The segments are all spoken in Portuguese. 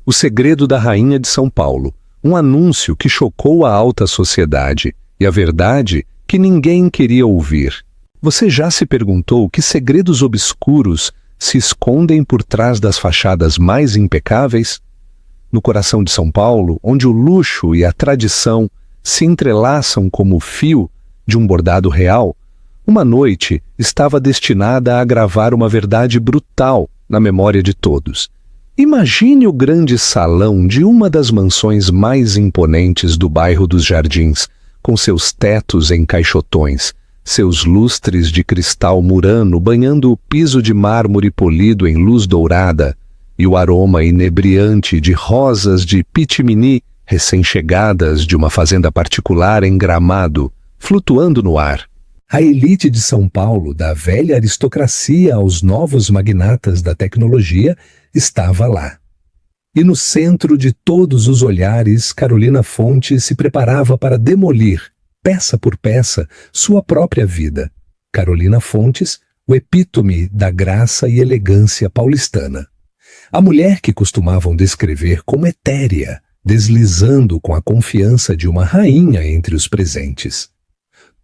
O Segredo da Rainha de São Paulo, um anúncio que chocou a alta sociedade e a verdade que ninguém queria ouvir. Você já se perguntou que segredos obscuros se escondem por trás das fachadas mais impecáveis? No coração de São Paulo, onde o luxo e a tradição se entrelaçam como o fio de um bordado real, uma noite estava destinada a gravar uma verdade brutal na memória de todos. Imagine o grande salão de uma das mansões mais imponentes do bairro dos Jardins, com seus tetos em caixotões, seus lustres de cristal murano banhando o piso de mármore polido em luz dourada, e o aroma inebriante de rosas de pitimini recém-chegadas de uma fazenda particular em Gramado, flutuando no ar. A elite de São Paulo, da velha aristocracia aos novos magnatas da tecnologia, estava lá. E no centro de todos os olhares, Carolina Fontes se preparava para demolir, peça por peça, sua própria vida. Carolina Fontes, o epítome da graça e elegância paulistana. A mulher que costumavam descrever como etérea, deslizando com a confiança de uma rainha entre os presentes.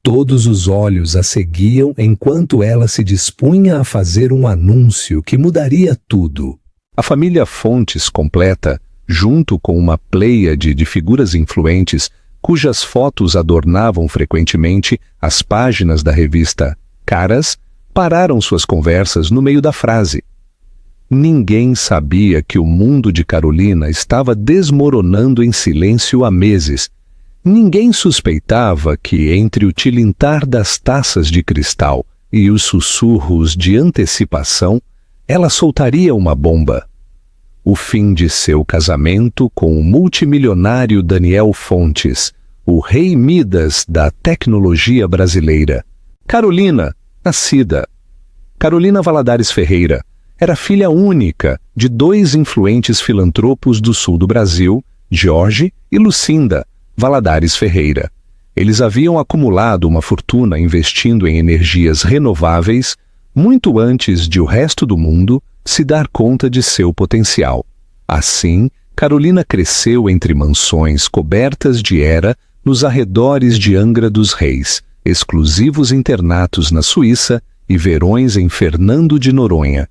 Todos os olhos a seguiam enquanto ela se dispunha a fazer um anúncio que mudaria tudo. A família Fontes completa, junto com uma pleiade de figuras influentes, cujas fotos adornavam frequentemente as páginas da revista Caras, pararam suas conversas no meio da frase. Ninguém sabia que o mundo de Carolina estava desmoronando em silêncio há meses. Ninguém suspeitava que, entre o tilintar das taças de cristal e os sussurros de antecipação, ela soltaria uma bomba. O fim de seu casamento com o multimilionário Daniel Fontes, o rei Midas da tecnologia brasileira. Carolina, nascida. Carolina Valadares Ferreira era filha única de dois influentes filantropos do sul do Brasil, Jorge e Lucinda Valadares Ferreira. Eles haviam acumulado uma fortuna investindo em energias renováveis muito antes de o resto do mundo se dar conta de seu potencial. Assim, Carolina cresceu entre mansões cobertas de era nos arredores de Angra dos Reis, exclusivos internatos na Suíça e verões em Fernando de Noronha.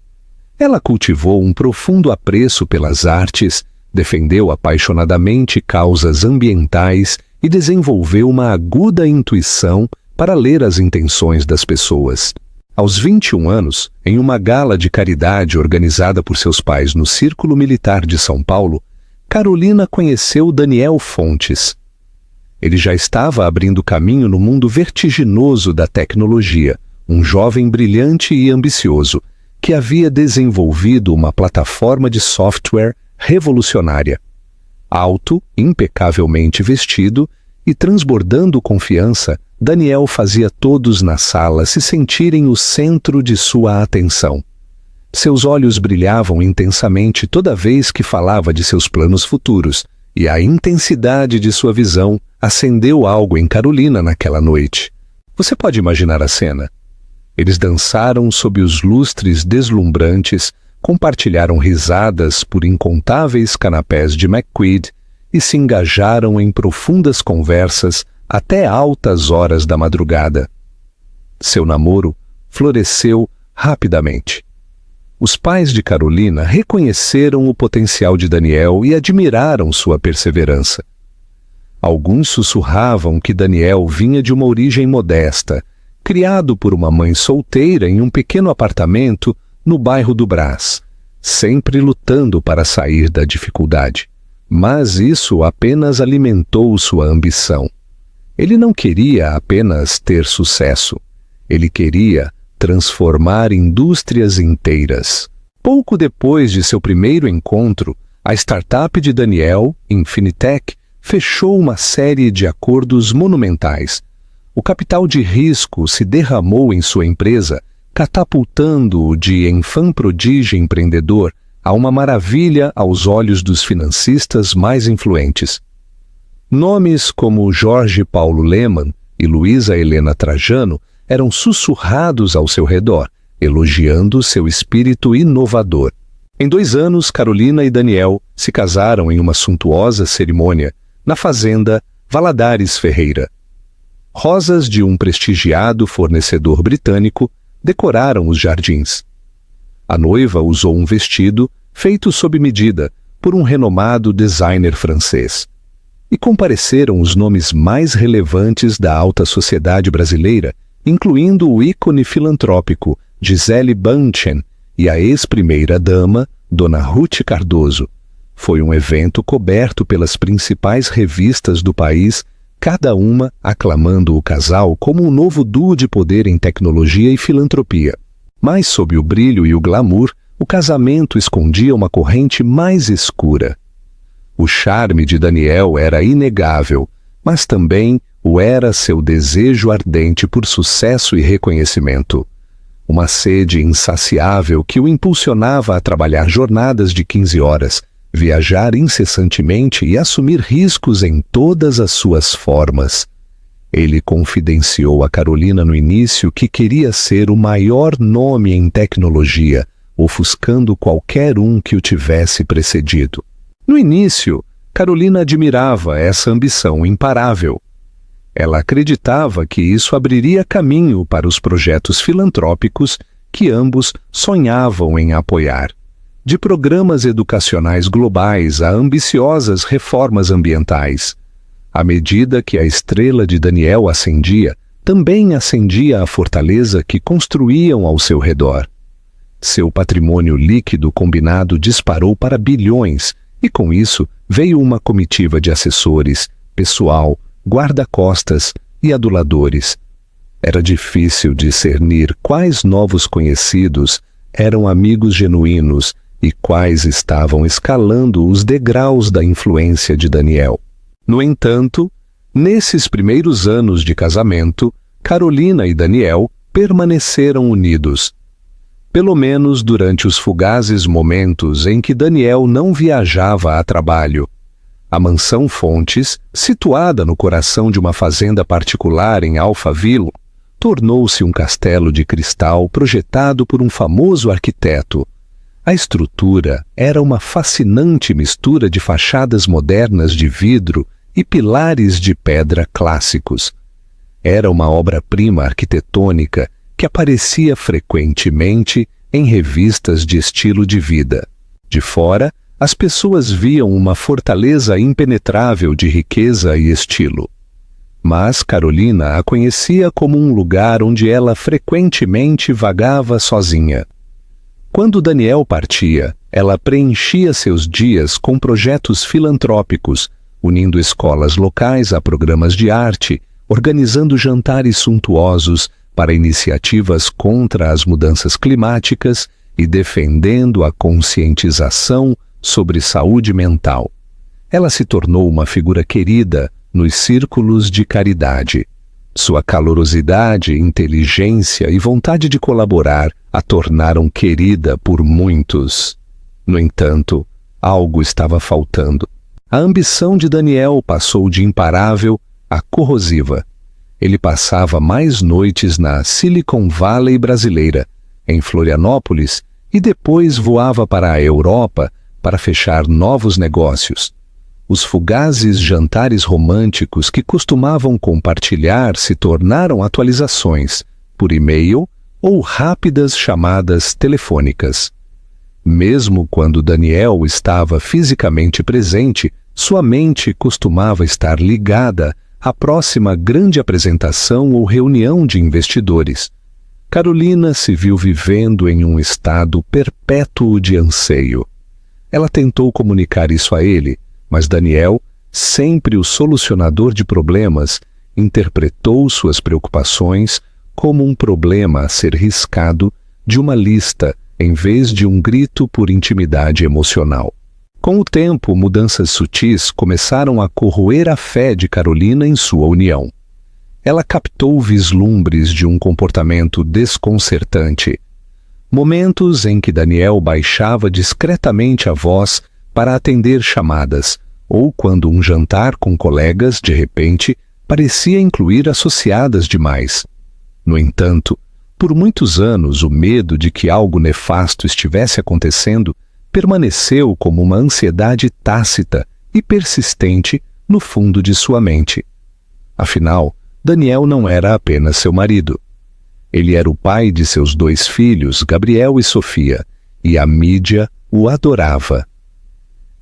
Ela cultivou um profundo apreço pelas artes, defendeu apaixonadamente causas ambientais e desenvolveu uma aguda intuição para ler as intenções das pessoas. Aos 21 anos, em uma gala de caridade organizada por seus pais no Círculo Militar de São Paulo, Carolina conheceu Daniel Fontes. Ele já estava abrindo caminho no mundo vertiginoso da tecnologia, um jovem brilhante e ambicioso, que havia desenvolvido uma plataforma de software revolucionária. Alto, impecavelmente vestido e transbordando confiança, Daniel fazia todos na sala se sentirem o centro de sua atenção. Seus olhos brilhavam intensamente toda vez que falava de seus planos futuros, e a intensidade de sua visão acendeu algo em Carolina naquela noite. Você pode imaginar a cena? Eles dançaram sob os lustres deslumbrantes, compartilharam risadas por incontáveis canapés de McQueen e se engajaram em profundas conversas até altas horas da madrugada. Seu namoro floresceu rapidamente. Os pais de Carolina reconheceram o potencial de Daniel e admiraram sua perseverança. Alguns sussurravam que Daniel vinha de uma origem modesta, criado por uma mãe solteira em um pequeno apartamento no bairro do Brás, sempre lutando para sair da dificuldade. Mas isso apenas alimentou sua ambição. Ele não queria apenas ter sucesso. Ele queria transformar indústrias inteiras. Pouco depois de seu primeiro encontro, a startup de Daniel, Infinitec, fechou uma série de acordos monumentais. O capital de risco se derramou em sua empresa, catapultando-o de enfant prodígio empreendedor a uma maravilha aos olhos dos financistas mais influentes. Nomes como Jorge Paulo Lemann e Luísa Helena Trajano eram sussurrados ao seu redor, elogiando seu espírito inovador. Em 2 anos, Carolina e Daniel se casaram em uma suntuosa cerimônia na fazenda Valadares Ferreira. Rosas de um prestigiado fornecedor britânico decoraram os jardins. A noiva usou um vestido feito sob medida por um renomado designer francês. E compareceram os nomes mais relevantes da alta sociedade brasileira, incluindo o ícone filantrópico Gisele Bündchen e a ex-primeira-dama, Dona Ruth Cardoso. Foi um evento coberto pelas principais revistas do país, cada uma aclamando o casal como um novo duo de poder em tecnologia e filantropia. Mas sob o brilho e o glamour, o casamento escondia uma corrente mais escura. O charme de Daniel era inegável, mas também o era seu desejo ardente por sucesso e reconhecimento. Uma sede insaciável que o impulsionava a trabalhar jornadas de 15 horas, viajar incessantemente e assumir riscos em todas as suas formas. Ele confidenciou a Carolina no início que queria ser o maior nome em tecnologia, ofuscando qualquer um que o tivesse precedido. No início, Carolina admirava essa ambição imparável. Ela acreditava que isso abriria caminho para os projetos filantrópicos que ambos sonhavam em apoiar. De programas educacionais globais a ambiciosas reformas ambientais. À medida que a estrela de Daniel ascendia, também ascendia a fortaleza que construíam ao seu redor. Seu patrimônio líquido combinado disparou para bilhões, e com isso veio uma comitiva de assessores, pessoal, guarda-costas e aduladores. Era difícil discernir quais novos conhecidos eram amigos genuínos e quais estavam escalando os degraus da influência de Daniel. No entanto, nesses primeiros anos de casamento, Carolina e Daniel permaneceram unidos. Pelo menos durante os fugazes momentos em que Daniel não viajava a trabalho. A mansão Fontes, situada no coração de uma fazenda particular em Alphaville, tornou-se um castelo de cristal projetado por um famoso arquiteto. A estrutura era uma fascinante mistura de fachadas modernas de vidro e pilares de pedra clássicos. Era uma obra-prima arquitetônica que aparecia frequentemente em revistas de estilo de vida. De fora, as pessoas viam uma fortaleza impenetrável de riqueza e estilo. Mas Carolina a conhecia como um lugar onde ela frequentemente vagava sozinha. Quando Daniel partia, ela preenchia seus dias com projetos filantrópicos, unindo escolas locais a programas de arte, organizando jantares suntuosos para iniciativas contra as mudanças climáticas e defendendo a conscientização sobre saúde mental. Ela se tornou uma figura querida nos círculos de caridade. Sua calorosidade, inteligência e vontade de colaborar a tornaram querida por muitos. No entanto, algo estava faltando. A ambição de Daniel passou de imparável a corrosiva. Ele passava mais noites na Silicon Valley brasileira, em Florianópolis, e depois voava para a Europa para fechar novos negócios. Os fugazes jantares românticos que costumavam compartilhar se tornaram atualizações, por e-mail ou rápidas chamadas telefônicas. Mesmo quando Daniel estava fisicamente presente, sua mente costumava estar ligada à próxima grande apresentação ou reunião de investidores. Carolina se viu vivendo em um estado perpétuo de anseio. Ela tentou comunicar isso a ele, mas Daniel, sempre o solucionador de problemas, interpretou suas preocupações como um problema a ser riscado de uma lista em vez de um grito por intimidade emocional. Com o tempo, mudanças sutis começaram a corroer a fé de Carolina em sua união. Ela captou vislumbres de um comportamento desconcertante. Momentos em que Daniel baixava discretamente a voz para atender chamadas, ou quando um jantar com colegas, de repente, parecia incluir associadas demais. No entanto, por muitos anos o medo de que algo nefasto estivesse acontecendo permaneceu como uma ansiedade tácita e persistente no fundo de sua mente. Afinal, Daniel não era apenas seu marido. Ele era o pai de seus 2 filhos, Gabriel e Sofia, e a mídia o adorava.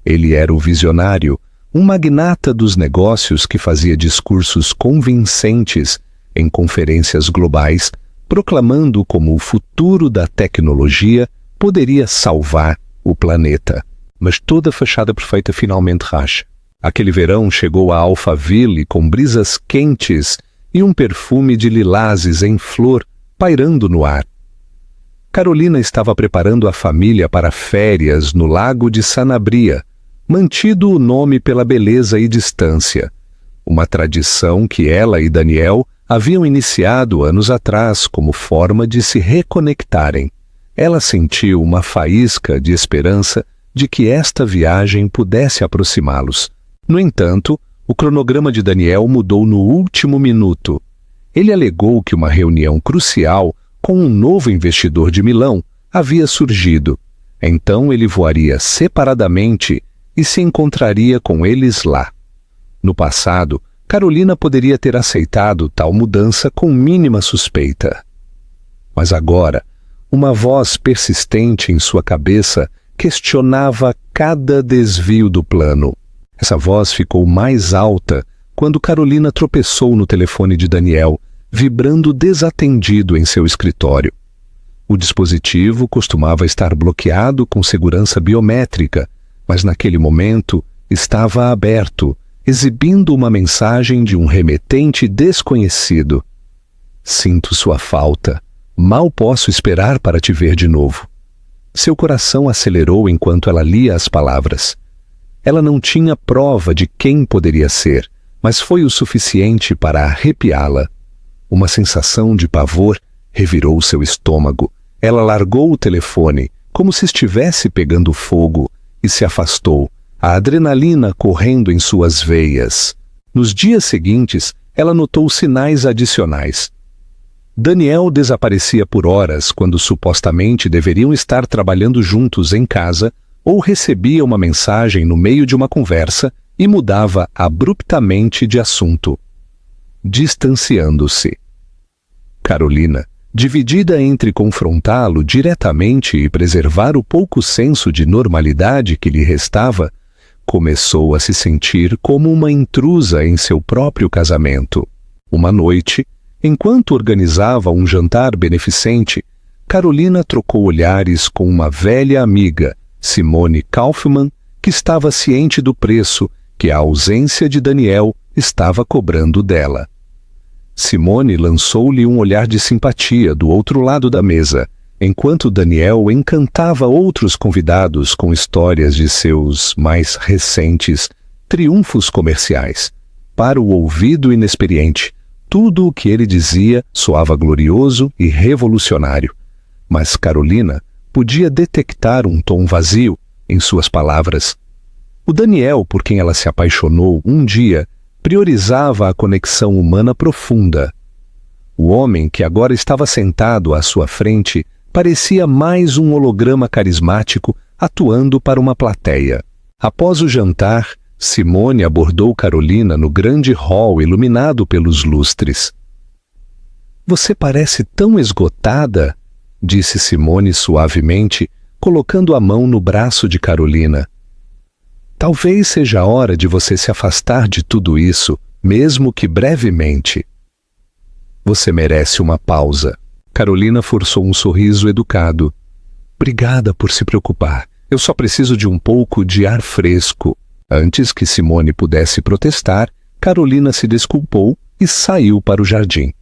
Ele era o visionário, um magnata dos negócios que fazia discursos convincentes em conferências globais, proclamando como o futuro da tecnologia poderia salvar o planeta. Mas toda fachada perfeita finalmente racha. Aquele verão chegou a Alphaville com brisas quentes e um perfume de lilazes em flor pairando no ar. Carolina estava preparando a família para férias no lago de Sanabria, mantido o nome pela beleza e distância, uma tradição que ela e Daniel haviam iniciado anos atrás como forma de se reconectarem. Ela sentiu uma faísca de esperança de que esta viagem pudesse aproximá-los. No entanto, o cronograma de Daniel mudou no último minuto. Ele alegou que uma reunião crucial com um novo investidor de Milão havia surgido. Então ele voaria separadamente e se encontraria com eles lá. No passado, Carolina poderia ter aceitado tal mudança com mínima suspeita. Mas agora, uma voz persistente em sua cabeça questionava cada desvio do plano. Essa voz ficou mais alta quando Carolina tropeçou no telefone de Daniel, vibrando desatendido em seu escritório. O dispositivo costumava estar bloqueado com segurança biométrica, mas naquele momento estava aberto, exibindo uma mensagem de um remetente desconhecido. Sinto sua falta. Mal posso esperar para te ver de novo. Seu coração acelerou enquanto ela lia as palavras. Ela não tinha prova de quem poderia ser, mas foi o suficiente para arrepiá-la. Uma sensação de pavor revirou seu estômago. Ela largou o telefone, como se estivesse pegando fogo, e se afastou, a adrenalina correndo em suas veias. Nos dias seguintes, ela notou sinais adicionais. Daniel desaparecia por horas quando supostamente deveriam estar trabalhando juntos em casa, ou recebia uma mensagem no meio de uma conversa e mudava abruptamente de assunto, distanciando-se. Carolina, dividida entre confrontá-lo diretamente e preservar o pouco senso de normalidade que lhe restava, começou a se sentir como uma intrusa em seu próprio casamento. Uma noite, enquanto organizava um jantar beneficente, Carolina trocou olhares com uma velha amiga, Simone Kaufmann, que estava ciente do preço que a ausência de Daniel estava cobrando dela. Simone lançou-lhe um olhar de simpatia do outro lado da mesa, enquanto Daniel encantava outros convidados com histórias de seus mais recentes triunfos comerciais. Para o ouvido inexperiente, tudo o que ele dizia soava glorioso e revolucionário, mas Carolina podia detectar um tom vazio em suas palavras. O Daniel, por quem ela se apaixonou um dia, priorizava a conexão humana profunda. O homem que agora estava sentado à sua frente parecia mais um holograma carismático atuando para uma plateia. Após o jantar, Simone abordou Carolina no grande hall iluminado pelos lustres. "Você parece tão esgotada", disse Simone suavemente, colocando a mão no braço de Carolina. "Talvez seja a hora de você se afastar de tudo isso, mesmo que brevemente." "Você merece uma pausa." Carolina forçou um sorriso educado. "Obrigada por se preocupar. Eu só preciso de um pouco de ar fresco." Antes que Simone pudesse protestar, Carolina se desculpou e saiu para o jardim.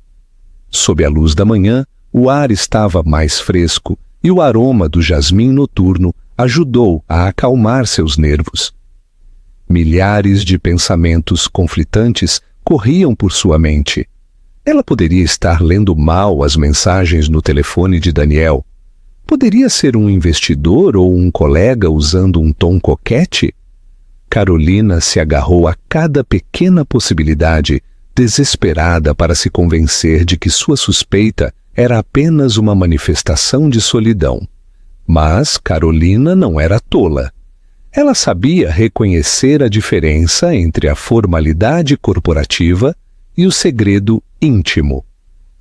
Sob a luz da manhã, o ar estava mais fresco e o aroma do jasmim noturno ajudou a acalmar seus nervos. Milhares de pensamentos conflitantes corriam por sua mente. Ela poderia estar lendo mal as mensagens no telefone de Daniel. Poderia ser um investidor ou um colega usando um tom coquete? Carolina se agarrou a cada pequena possibilidade, desesperada para se convencer de que sua suspeita era apenas uma manifestação de solidão. Mas Carolina não era tola. Ela sabia reconhecer a diferença entre a formalidade corporativa e o segredo íntimo.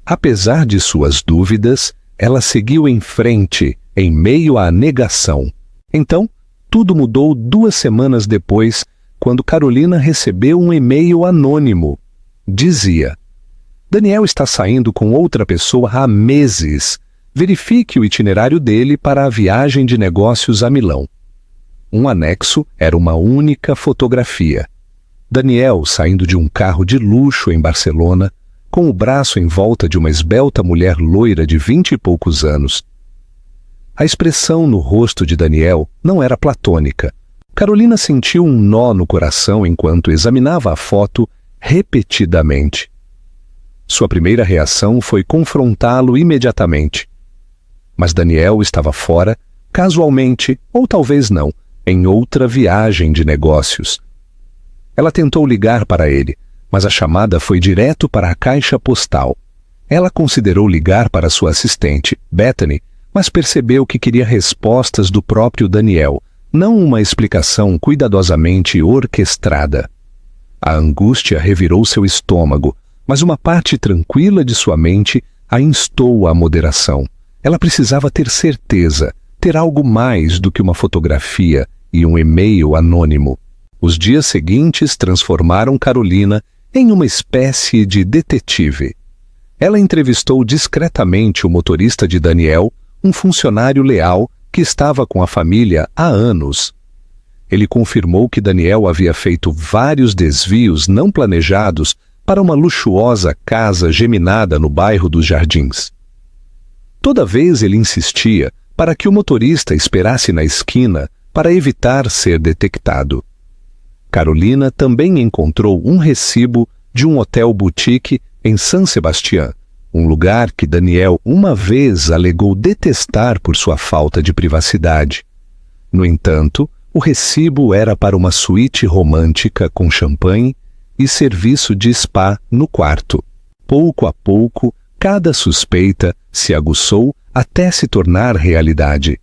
Apesar de suas dúvidas, ela seguiu em frente, em meio à negação. Então, tudo mudou 2 semanas depois, quando Carolina recebeu um e-mail anônimo. Dizia: Daniel está saindo com outra pessoa há meses. Verifique o itinerário dele para a viagem de negócios a Milão. Um anexo era uma única fotografia. Daniel saindo de um carro de luxo em Barcelona, com o braço em volta de uma esbelta mulher loira de 20 e poucos anos. A expressão no rosto de Daniel não era platônica. Carolina sentiu um nó no coração enquanto examinava a foto repetidamente. Sua primeira reação foi confrontá-lo imediatamente. Mas Daniel estava fora, casualmente, ou talvez não, em outra viagem de negócios. Ela tentou ligar para ele, mas a chamada foi direto para a caixa postal. Ela considerou ligar para sua assistente, Bethany, mas percebeu que queria respostas do próprio Daniel, não uma explicação cuidadosamente orquestrada. A angústia revirou seu estômago, mas uma parte tranquila de sua mente a instou à moderação. Ela precisava ter certeza, ter algo mais do que uma fotografia e um e-mail anônimo. Os dias seguintes transformaram Carolina em uma espécie de detetive. Ela entrevistou discretamente o motorista de Daniel, um funcionário leal que estava com a família há anos. Ele confirmou que Daniel havia feito vários desvios não planejados para uma luxuosa casa geminada no bairro dos Jardins. Toda vez ele insistia para que o motorista esperasse na esquina para evitar ser detectado. Carolina também encontrou um recibo de um hotel boutique em San Sebastián, um lugar que Daniel uma vez alegou detestar por sua falta de privacidade. No entanto, o recibo era para uma suíte romântica com champanhe e serviço de spa no quarto. Pouco a pouco, cada suspeita se aguçou até se tornar realidade.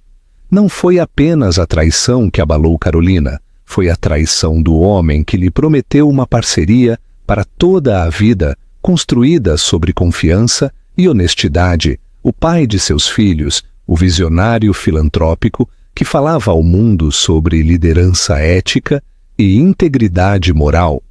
Não foi apenas a traição que abalou Carolina, foi a traição do homem que lhe prometeu uma parceria para toda a vida, construída sobre confiança e honestidade, o pai de seus filhos, o visionário filantrópico que falava ao mundo sobre liderança ética e integridade moral.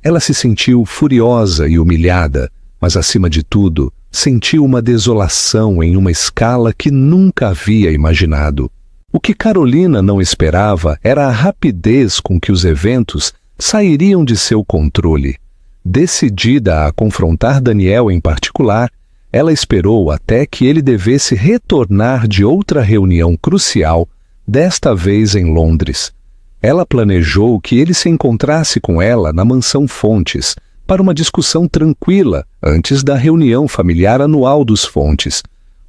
Ela se sentiu furiosa e humilhada, mas acima de tudo, sentiu uma desolação em uma escala que nunca havia imaginado. O que Carolina não esperava era a rapidez com que os eventos sairiam de seu controle. Decidida a confrontar Daniel em particular, ela esperou até que ele devesse retornar de outra reunião crucial, desta vez em Londres. Ela planejou que ele se encontrasse com ela na mansão Fontes, para uma discussão tranquila antes da reunião familiar anual dos Fontes,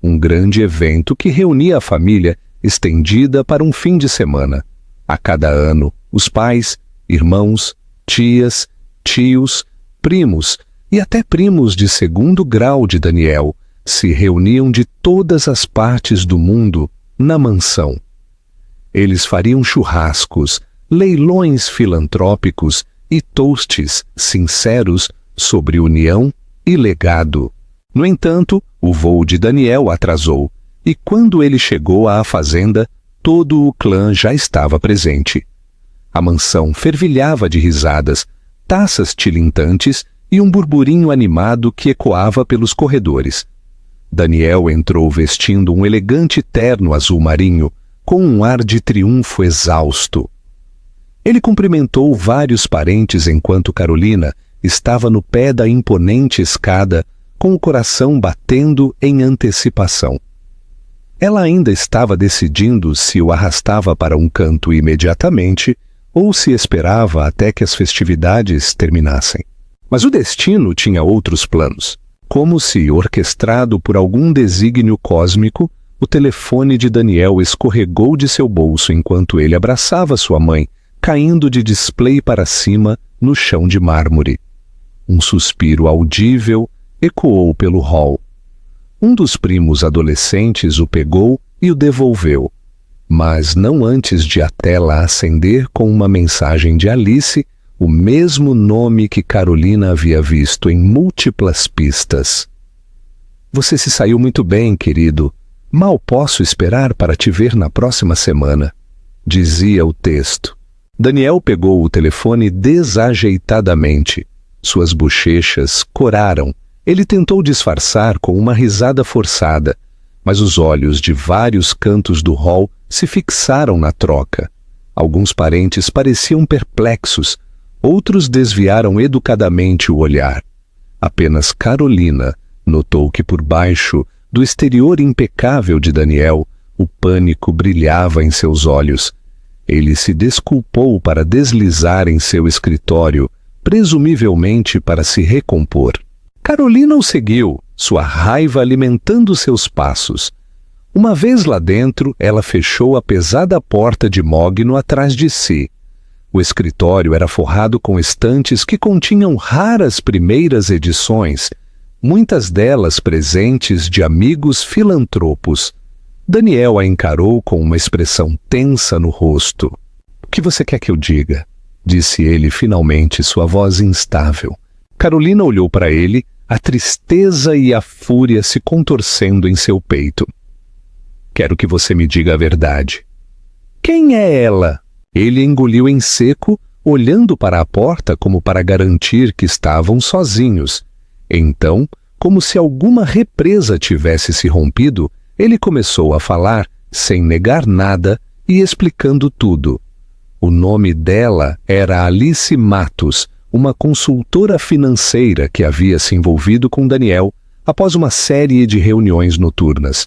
um grande evento que reunia a família estendida para um fim de semana. A cada ano, os pais, irmãos, tias, tios, primos e até primos de segundo grau de Daniel se reuniam de todas as partes do mundo na mansão. Eles fariam churrascos, leilões filantrópicos e toasts sinceros sobre união e legado. No entanto, o voo de Daniel atrasou, e quando ele chegou à fazenda, todo o clã já estava presente. A mansão fervilhava de risadas, taças tilintantes e um burburinho animado que ecoava pelos corredores. Daniel entrou vestindo um elegante terno azul marinho, com um ar de triunfo exausto. Ele cumprimentou vários parentes enquanto Carolina estava no pé da imponente escada, com o coração batendo em antecipação. Ela ainda estava decidindo se o arrastava para um canto imediatamente ou se esperava até que as festividades terminassem. Mas o destino tinha outros planos. Como se orquestrado por algum desígnio cósmico, o telefone de Daniel escorregou de seu bolso enquanto ele abraçava sua mãe, caindo de display para cima no chão de mármore. Um suspiro audível ecoou pelo hall. Um dos primos adolescentes o pegou e o devolveu. mas não antes de a tela acender com uma mensagem de Alice, o mesmo nome que Carolina havia visto em múltiplas pistas. Você se saiu muito bem, querido. Mal posso esperar para te ver na próxima semana, dizia o texto. Daniel pegou o telefone desajeitadamente. Suas bochechas coraram. Ele tentou disfarçar com uma risada forçada, mas os olhos de vários cantos do hall se fixaram na troca. Alguns parentes pareciam perplexos, outros desviaram educadamente o olhar. Apenas Carolina notou que por baixo do exterior impecável de Daniel, o pânico brilhava em seus olhos. Ele se desculpou para deslizar em seu escritório, presumivelmente para se recompor. Carolina o seguiu, sua raiva alimentando seus passos. Uma vez lá dentro, ela fechou a pesada porta de mogno atrás de si. O escritório era forrado com estantes que continham raras primeiras edições, muitas delas presentes de amigos filantropos. Daniel a encarou com uma expressão tensa no rosto. "O que você quer que eu diga?" disse ele finalmente, sua voz instável. Carolina olhou para ele, a tristeza e a fúria se contorcendo em seu peito. "Quero que você me diga a verdade." "Quem é ela?" Ele engoliu em seco, olhando para a porta como para garantir que estavam sozinhos. Então, como se alguma represa tivesse se rompido, ele começou a falar, sem negar nada e explicando tudo. O nome dela era Alice Matos, uma consultora financeira que havia se envolvido com Daniel após uma série de reuniões noturnas.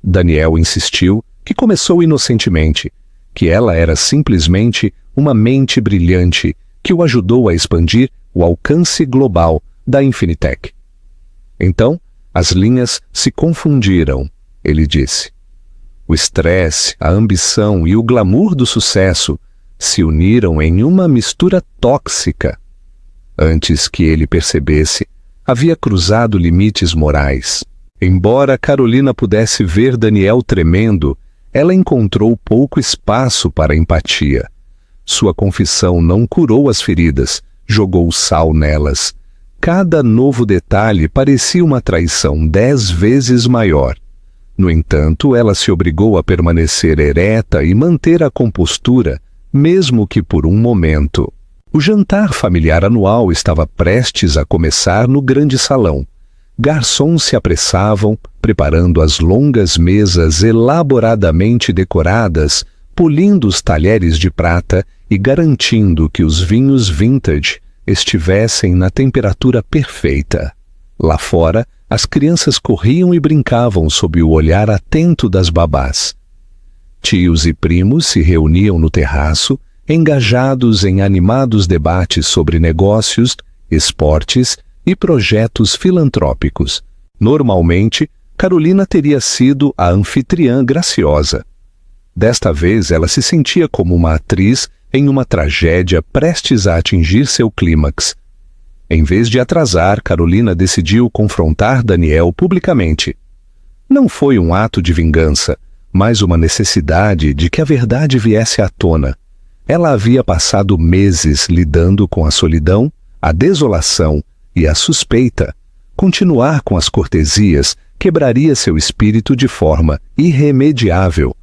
Daniel insistiu que começou inocentemente, que ela era simplesmente uma mente brilhante que o ajudou a expandir o alcance global da Infinitec. Então, as linhas se confundiram, ele disse. O estresse, a ambição e o glamour do sucesso se uniram em uma mistura tóxica. Antes que ele percebesse, havia cruzado limites morais. Embora Carolina pudesse ver Daniel tremendo, ela encontrou pouco espaço para empatia. Sua confissão não curou as feridas, jogou sal nelas. Cada novo detalhe parecia uma traição 10 vezes maior. No entanto, ela se obrigou a permanecer ereta e manter a compostura, mesmo que por um momento. O jantar familiar anual estava prestes a começar no grande salão. Garçons se apressavam, preparando as longas mesas elaboradamente decoradas, polindo os talheres de prata e garantindo que os vinhos vintage estivessem na temperatura perfeita. Lá fora, as crianças corriam e brincavam sob o olhar atento das babás. Tios e primos se reuniam no terraço, engajados em animados debates sobre negócios, esportes e projetos filantrópicos. Normalmente, Carolina teria sido a anfitriã graciosa. Desta vez, ela se sentia como uma atriz em uma tragédia prestes a atingir seu clímax. Em vez de atrasar, Carolina decidiu confrontar Daniel publicamente. Não foi um ato de vingança, mas uma necessidade de que a verdade viesse à tona. Ela havia passado meses lidando com a solidão, a desolação e a suspeita. Continuar com as cortesias quebraria seu espírito de forma irremediável.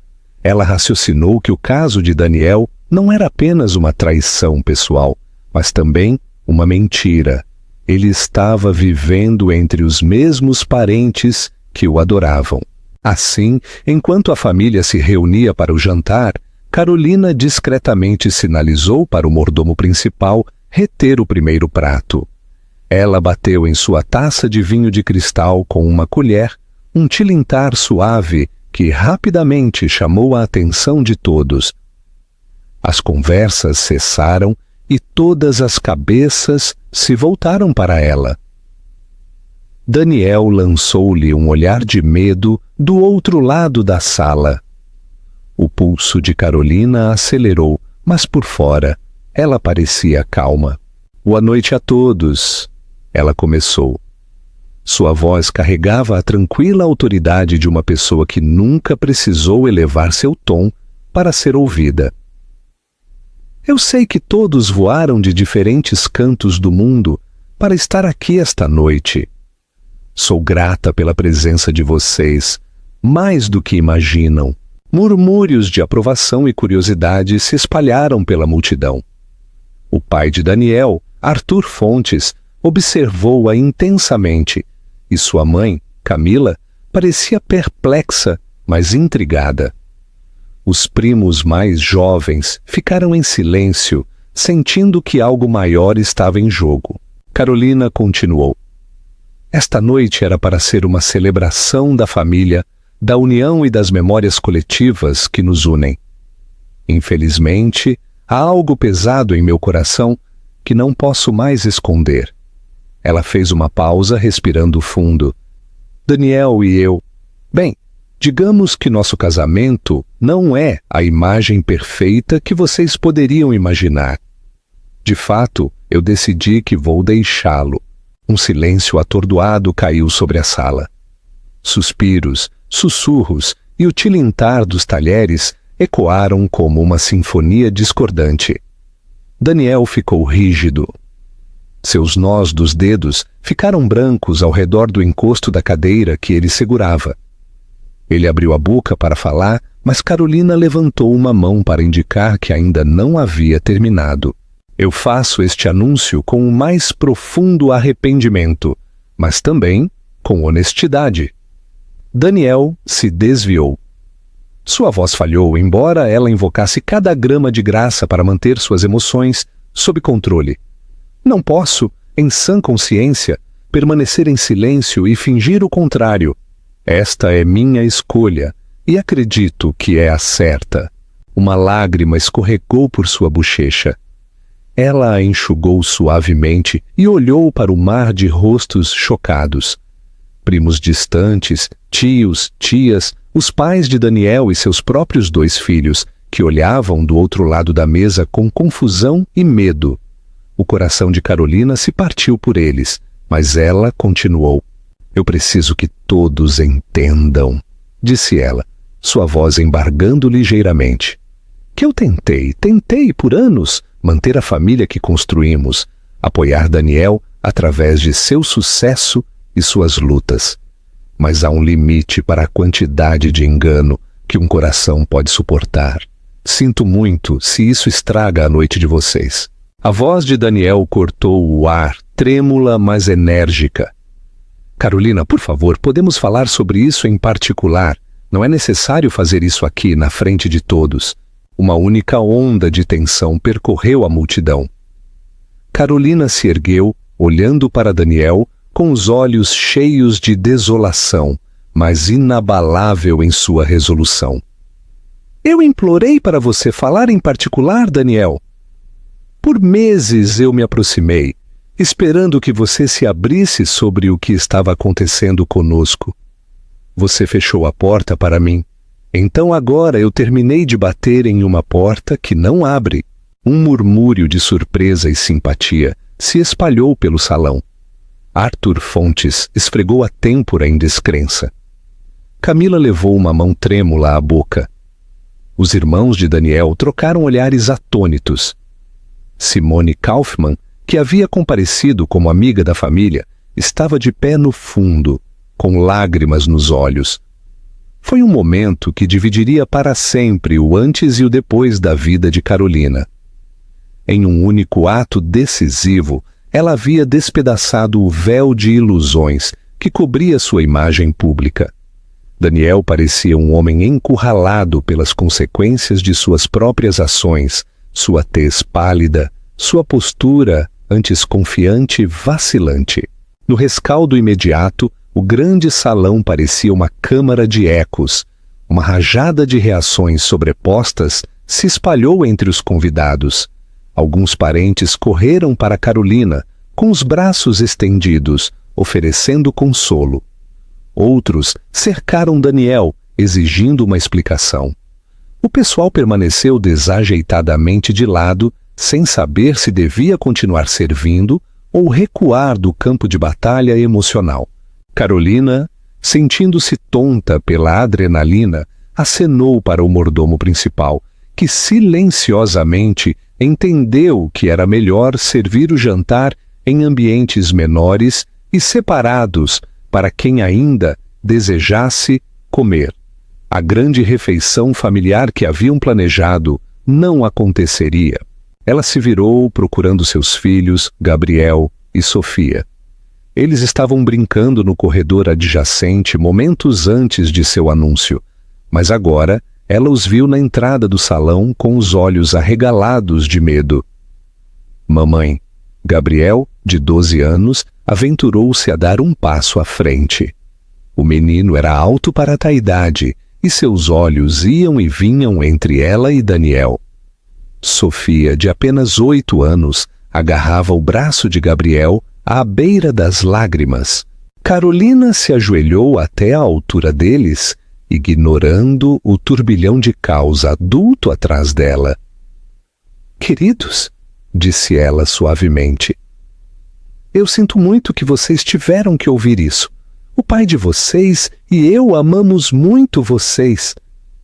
Ela raciocinou que o caso de Daniel não era apenas uma traição pessoal, mas também uma mentira. Ele estava vivendo entre os mesmos parentes que o adoravam. Assim, enquanto a família se reunia para o jantar, Carolina discretamente sinalizou para o mordomo principal reter o primeiro prato. Ela bateu em sua taça de vinho de cristal com uma colher, um tilintar suave que rapidamente chamou a atenção de todos. As conversas cessaram e todas as cabeças se voltaram para ela. Daniel lançou-lhe um olhar de medo do outro lado da sala. O pulso de Carolina acelerou, mas por fora, ela parecia calma. "Boa noite a todos", ela começou. Sua voz carregava a tranquila autoridade de uma pessoa que nunca precisou elevar seu tom para ser ouvida. Eu sei que todos voaram de diferentes cantos do mundo para estar aqui esta noite. Sou grata pela presença de vocês, mais do que imaginam. Murmúrios de aprovação e curiosidade se espalharam pela multidão. O pai de Daniel, Arthur Fontes, observou-a intensamente, e sua mãe, Camila, parecia perplexa, mas intrigada. Os primos mais jovens ficaram em silêncio, sentindo que algo maior estava em jogo. Carolina continuou. Esta noite era para ser uma celebração da família, da união e das memórias coletivas que nos unem. Infelizmente, há algo pesado em meu coração que não posso mais esconder. Ela fez uma pausa, respirando fundo. Daniel e eu... Bem, digamos que nosso casamento não é a imagem perfeita que vocês poderiam imaginar. De fato, eu decidi que vou deixá-lo. Um silêncio atordoado caiu sobre a sala. Suspiros, sussurros e o tilintar dos talheres ecoaram como uma sinfonia discordante. Daniel ficou rígido. Seus nós dos dedos ficaram brancos ao redor do encosto da cadeira que ele segurava. Ele abriu a boca para falar, mas Carolina levantou uma mão para indicar que ainda não havia terminado. Eu faço este anúncio com o mais profundo arrependimento, mas também com honestidade. Daniel se desviou. Sua voz falhou, embora ela invocasse cada grama de graça para manter suas emoções sob controle. Não posso, em sã consciência, permanecer em silêncio e fingir o contrário. Esta é minha escolha, e acredito que é a certa. Uma lágrima escorregou por sua bochecha. Ela a enxugou suavemente e olhou para o mar de rostos chocados. Primos distantes, tios, tias, os pais de Daniel e seus próprios 2 filhos, que olhavam do outro lado da mesa com confusão e medo. O coração de Carolina se partiu por eles, mas ela continuou. Eu preciso que todos entendam, disse ela, sua voz embargando ligeiramente. Que eu tentei por anos, manter a família que construímos, apoiar Daniel através de seu sucesso e suas lutas. Mas há um limite para a quantidade de engano que um coração pode suportar. Sinto muito se isso estraga a noite de vocês. A voz de Daniel cortou o ar, trêmula, mas enérgica. Carolina, por favor, podemos falar sobre isso em particular. Não é necessário fazer isso aqui, na frente de todos. Uma única onda de tensão percorreu a multidão. Carolina se ergueu, olhando para Daniel, com os olhos cheios de desolação, mas inabalável em sua resolução. Eu implorei para você falar em particular, Daniel. Por meses eu me aproximei, esperando que você se abrisse sobre o que estava acontecendo conosco. Você fechou a porta para mim. Então agora eu terminei de bater em uma porta que não abre. Um murmúrio de surpresa e simpatia se espalhou pelo salão. Arthur Fontes esfregou a têmpora em descrença. Camila levou uma mão trêmula à boca. Os irmãos de Daniel trocaram olhares atônitos. Simone Kaufmann, que havia comparecido como amiga da família, estava de pé no fundo, com lágrimas nos olhos. Foi um momento que dividiria para sempre o antes e o depois da vida de Carolina. Em um único ato decisivo, ela havia despedaçado o véu de ilusões que cobria sua imagem pública. Daniel parecia um homem encurralado pelas consequências de suas próprias ações, sua tez pálida, sua postura antes confiante e vacilante. No rescaldo imediato, o grande salão parecia uma câmara de ecos. Uma rajada de reações sobrepostas se espalhou entre os convidados. Alguns parentes correram para Carolina, com os braços estendidos, oferecendo consolo. Outros cercaram Daniel, exigindo uma explicação. O pessoal permaneceu desajeitadamente de lado, sem saber se devia continuar servindo ou recuar do campo de batalha emocional. Carolina, sentindo-se tonta pela adrenalina, acenou para o mordomo principal, que silenciosamente entendeu que era melhor servir o jantar em ambientes menores e separados para quem ainda desejasse comer. A grande refeição familiar que haviam planejado não aconteceria. Ela se virou procurando seus filhos, Gabriel e Sofia. Eles estavam brincando no corredor adjacente momentos antes de seu anúncio, mas agora ela os viu na entrada do salão com os olhos arregalados de medo. Mamãe, Gabriel, de 12 anos, aventurou-se a dar um passo à frente. O menino era alto para a idade e seus olhos iam e vinham entre ela e Daniel. Sofia, de apenas 8 anos, agarrava o braço de Gabriel à beira das lágrimas. Carolina se ajoelhou até a altura deles, ignorando o turbilhão de caos adulto atrás dela. Queridos, disse ela suavemente, eu sinto muito que vocês tiveram que ouvir isso. O pai de vocês e eu amamos muito vocês.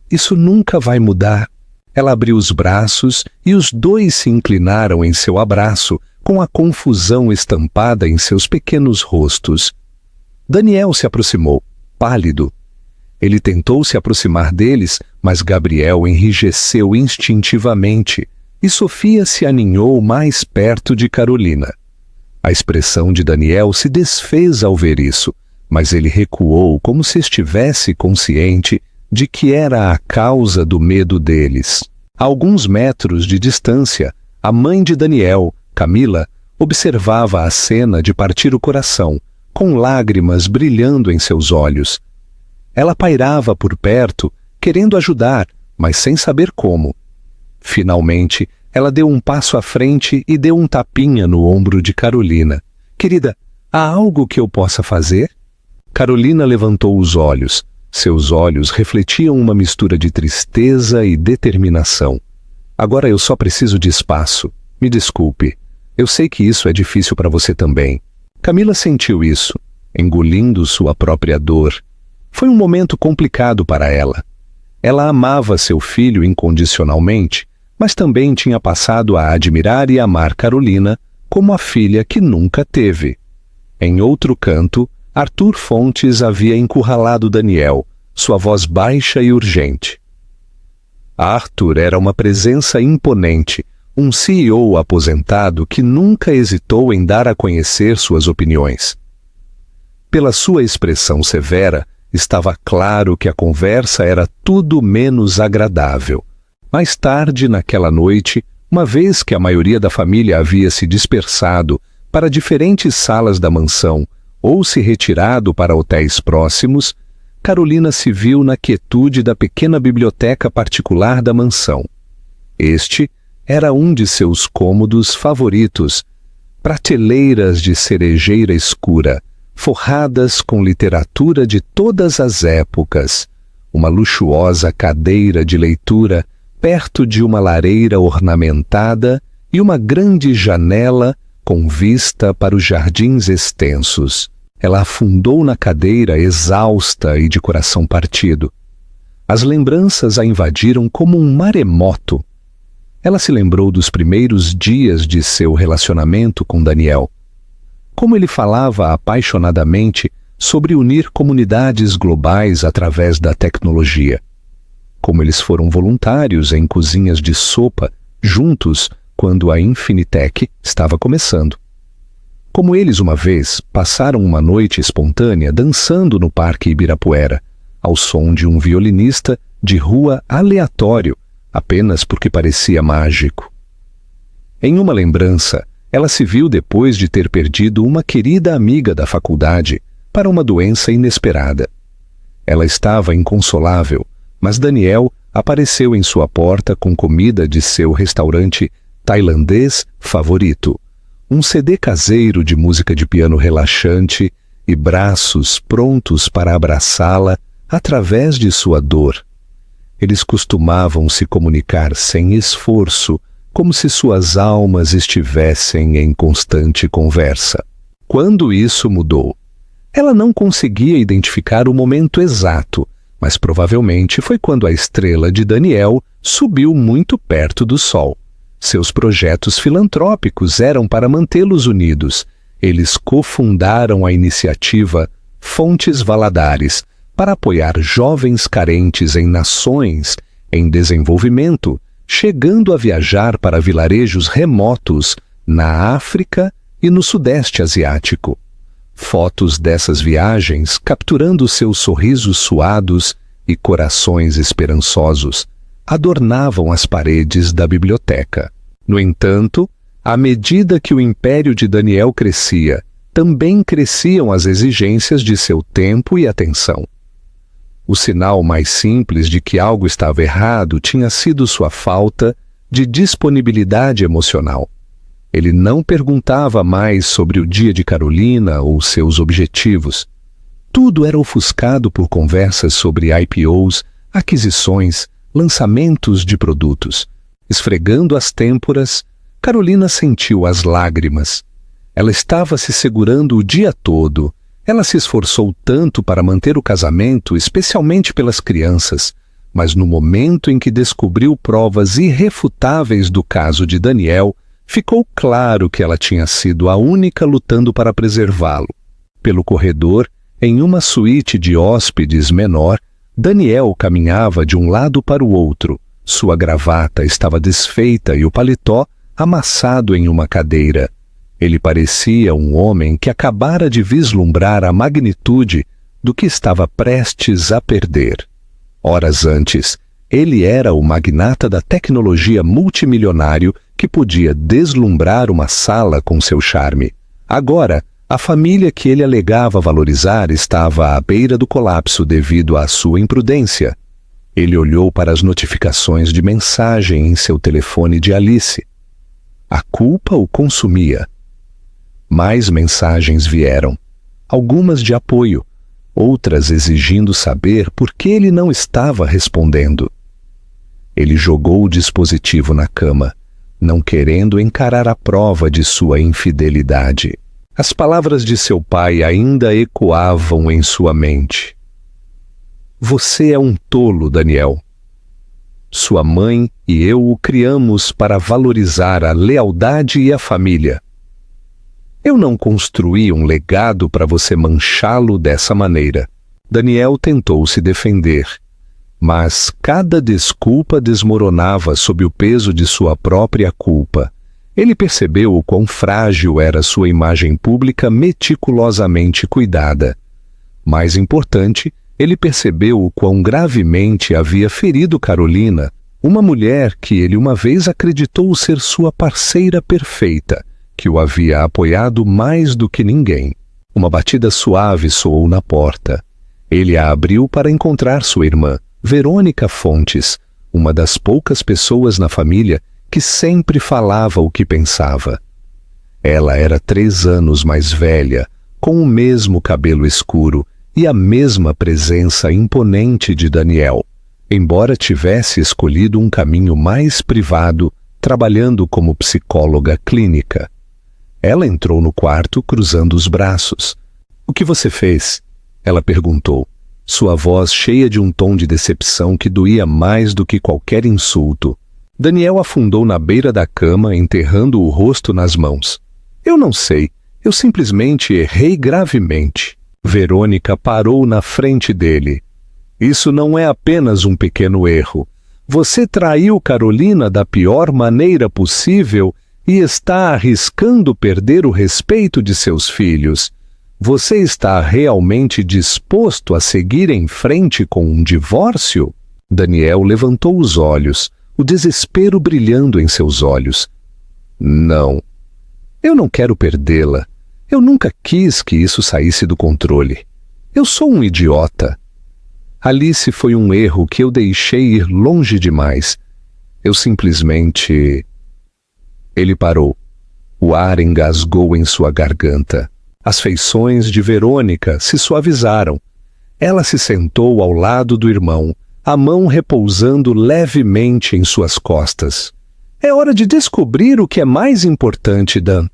Isso nunca vai mudar. Ela abriu os braços e os dois se inclinaram em seu abraço, com a confusão estampada em seus pequenos rostos. Daniel se aproximou, pálido. Ele tentou se aproximar deles, mas Gabriel enrijeceu instintivamente e Sofia se aninhou mais perto de Carolina. A expressão de Daniel se desfez ao ver isso, mas ele recuou como se estivesse consciente de que era a causa do medo deles. A alguns metros de distância, a mãe de Daniel, Camila, observava a cena de partir o coração, com lágrimas brilhando em seus olhos. Ela pairava por perto, querendo ajudar, mas sem saber como. Finalmente, ela deu um passo à frente e deu um tapinha no ombro de Carolina. Querida, há algo que eu possa fazer? Carolina levantou os olhos. Seus olhos refletiam uma mistura de tristeza e determinação. Agora eu só preciso de espaço. Me desculpe. Eu sei que isso é difícil para você também. Camila sentiu isso, engolindo sua própria dor. Foi um momento complicado para ela. Ela amava seu filho incondicionalmente, mas também tinha passado a admirar e amar Carolina como a filha que nunca teve. Em outro canto, Arthur Fontes havia encurralado Daniel, sua voz baixa e urgente. Arthur era uma presença imponente, um CEO aposentado que nunca hesitou em dar a conhecer suas opiniões. Pela sua expressão severa, estava claro que a conversa era tudo menos agradável. Mais tarde, naquela noite, uma vez que a maioria da família havia se dispersado para diferentes salas da mansão ou se retirado para hotéis próximos, Carolina se viu na quietude da pequena biblioteca particular da mansão. Este era um de seus cômodos favoritos, prateleiras de cerejeira escura, forradas com literatura de todas as épocas, uma luxuosa cadeira de leitura perto de uma lareira ornamentada e uma grande janela com vista para os jardins extensos. Ela afundou na cadeira exausta e de coração partido. As lembranças a invadiram como um maremoto. Ela se lembrou dos primeiros dias de seu relacionamento com Daniel. Como ele falava apaixonadamente sobre unir comunidades globais através da tecnologia. Como eles foram voluntários em cozinhas de sopa juntos quando a Infinitec estava começando. Como eles uma vez passaram uma noite espontânea dançando no Parque Ibirapuera, ao som de um violinista de rua aleatório, apenas porque parecia mágico. Em uma lembrança, ela se viu depois de ter perdido uma querida amiga da faculdade para uma doença inesperada. Ela estava inconsolável, mas Daniel apareceu em sua porta com comida de seu restaurante tailandês favorito, um CD caseiro de música de piano relaxante e braços prontos para abraçá-la através de sua dor. Eles costumavam se comunicar sem esforço, como se suas almas estivessem em constante conversa. Quando isso mudou, Ela não conseguia identificar o momento exato, mas provavelmente foi quando a estrela de Daniel subiu muito perto do Sol. Seus projetos filantrópicos eram para mantê-los unidos. Eles cofundaram a iniciativa Fontes Valadares para apoiar jovens carentes em nações em desenvolvimento, chegando a viajar para vilarejos remotos na África e no Sudeste Asiático. Fotos dessas viagens, capturando seus sorrisos suados e corações esperançosos, adornavam as paredes da biblioteca. No entanto, à medida que o império de Daniel crescia, também cresciam as exigências de seu tempo e atenção. O sinal mais simples de que algo estava errado tinha sido sua falta de disponibilidade emocional. Ele não perguntava mais sobre o dia de Carolina ou seus objetivos. Tudo era ofuscado por conversas sobre IPOs, aquisições, lançamentos de produtos. Esfregando as têmporas, Carolina sentiu as lágrimas. Ela estava se segurando o dia todo. Ela se esforçou tanto para manter o casamento, especialmente pelas crianças, mas no momento em que descobriu provas irrefutáveis do caso de Daniel, ficou claro que ela tinha sido a única lutando para preservá-lo. Pelo corredor, em uma suíte de hóspedes menor, Daniel caminhava de um lado para o outro. Sua gravata estava desfeita e o paletó amassado em uma cadeira. Ele parecia um homem que acabara de vislumbrar a magnitude do que estava prestes a perder. Horas antes, ele era o magnata da tecnologia multimilionário que podia deslumbrar uma sala com seu charme. Agora, a família que ele alegava valorizar estava à beira do colapso devido à sua imprudência. Ele olhou para as notificações de mensagem em seu telefone de Alice. A culpa o consumia. Mais mensagens vieram, algumas de apoio, outras exigindo saber por que ele não estava respondendo. Ele jogou o dispositivo na cama, não querendo encarar a prova de sua infidelidade. As palavras de seu pai ainda ecoavam em sua mente. Você é um tolo, Daniel. Sua mãe e eu o criamos para valorizar a lealdade e a família. Eu não construí um legado para você manchá-lo dessa maneira. Daniel tentou se defender, mas cada desculpa desmoronava sob o peso de sua própria culpa. Ele percebeu o quão frágil era sua imagem pública meticulosamente cuidada. Mais importante, ele percebeu o quão gravemente havia ferido Carolina, uma mulher que ele uma vez acreditou ser sua parceira perfeita, que o havia apoiado mais do que ninguém. Uma batida suave soou na porta. Ele a abriu para encontrar sua irmã, Verônica Fontes, uma das poucas pessoas na família que sempre falava o que pensava. Ela era 3 anos mais velha, com o mesmo cabelo escuro e a mesma presença imponente de Daniel, embora tivesse escolhido um caminho mais privado, trabalhando como psicóloga clínica. Ela entrou no quarto cruzando os braços. "O que você fez?" ela perguntou, sua voz cheia de um tom de decepção que doía mais do que qualquer insulto. Daniel afundou na beira da cama, enterrando o rosto nas mãos. "Eu não sei, eu simplesmente errei gravemente." Verônica parou na frente dele. "Isso não é apenas um pequeno erro. Você traiu Carolina da pior maneira possível e está arriscando perder o respeito de seus filhos. Você está realmente disposto a seguir em frente com um divórcio?" Daniel levantou os olhos, o desespero brilhando em seus olhos. "Não. Eu não quero perdê-la. Eu nunca quis que isso saísse do controle. Eu sou um idiota. Alice foi um erro que eu deixei ir longe demais. Eu simplesmente..." Ele parou. O ar engasgou em sua garganta. As feições de Verônica se suavizaram. Ela se sentou ao lado do irmão, a mão repousando levemente em suas costas. "É hora de descobrir o que é mais importante, Dan.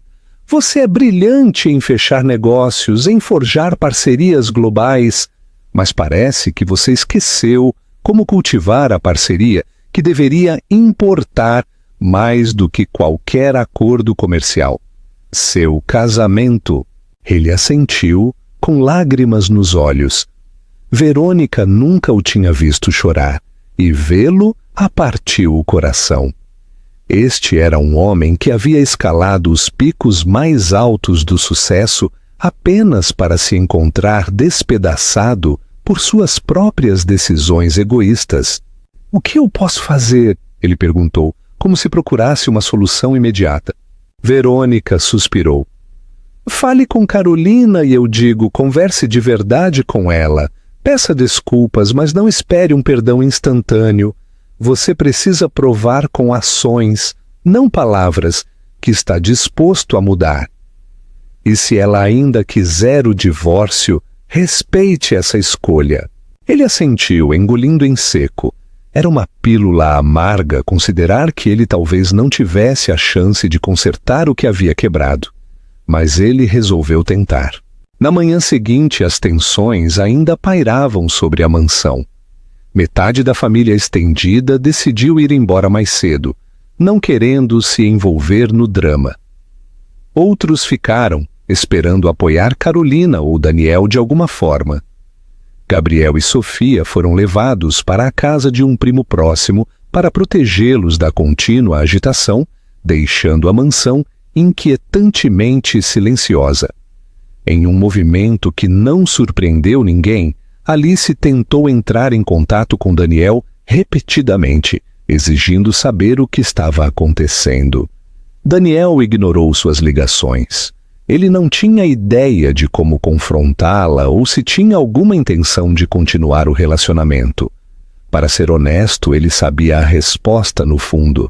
Você é brilhante em fechar negócios, em forjar parcerias globais, mas parece que você esqueceu como cultivar a parceria que deveria importar mais do que qualquer acordo comercial. Seu casamento. Ele assentiu, com lágrimas nos olhos. Verônica nunca o tinha visto chorar, e vê-lo a partiu o coração. Este era um homem que havia escalado os picos mais altos do sucesso apenas para se encontrar despedaçado por suas próprias decisões egoístas. "O que eu posso fazer?" ele perguntou, como se procurasse uma solução imediata. Verônica suspirou. "Fale com Carolina e eu digo, converse de verdade com ela. Peça desculpas, mas não espere um perdão instantâneo. Você precisa provar com ações, não palavras, que está disposto a mudar. E se ela ainda quiser o divórcio, respeite essa escolha." Ele assentiu, engolindo em seco. Era uma pílula amarga considerar que ele talvez não tivesse a chance de consertar o que havia quebrado. Mas ele resolveu tentar. Na manhã seguinte, as tensões ainda pairavam sobre a mansão. Metade da família estendida decidiu ir embora mais cedo, não querendo se envolver no drama. Outros ficaram, esperando apoiar Carolina ou Daniel de alguma forma. Gabriel e Sofia foram levados para a casa de um primo próximo para protegê-los da contínua agitação, deixando a mansão inquietantemente silenciosa. Em um movimento que não surpreendeu ninguém, Alice tentou entrar em contato com Daniel repetidamente, exigindo saber o que estava acontecendo. Daniel ignorou suas ligações. Ele não tinha ideia de como confrontá-la ou se tinha alguma intenção de continuar o relacionamento. Para ser honesto, ele sabia a resposta no fundo.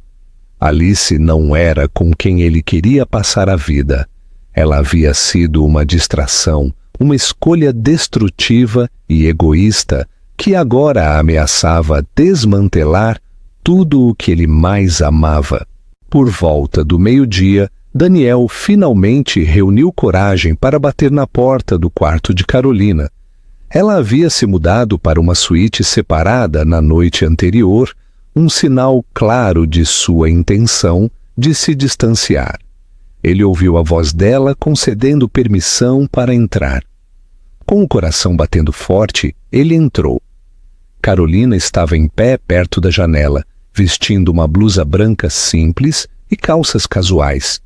Alice não era com quem ele queria passar a vida. Ela havia sido uma distração, uma escolha destrutiva e egoísta que agora a ameaçava desmantelar tudo o que ele mais amava. Por volta do meio-dia, Daniel finalmente reuniu coragem para bater na porta do quarto de Carolina. Ela havia se mudado para uma suíte separada na noite anterior, um sinal claro de sua intenção de se distanciar. Ele ouviu a voz dela concedendo permissão para entrar. Com o coração batendo forte, ele entrou. Carolina estava em pé perto da janela, vestindo uma blusa branca simples e calças casuais.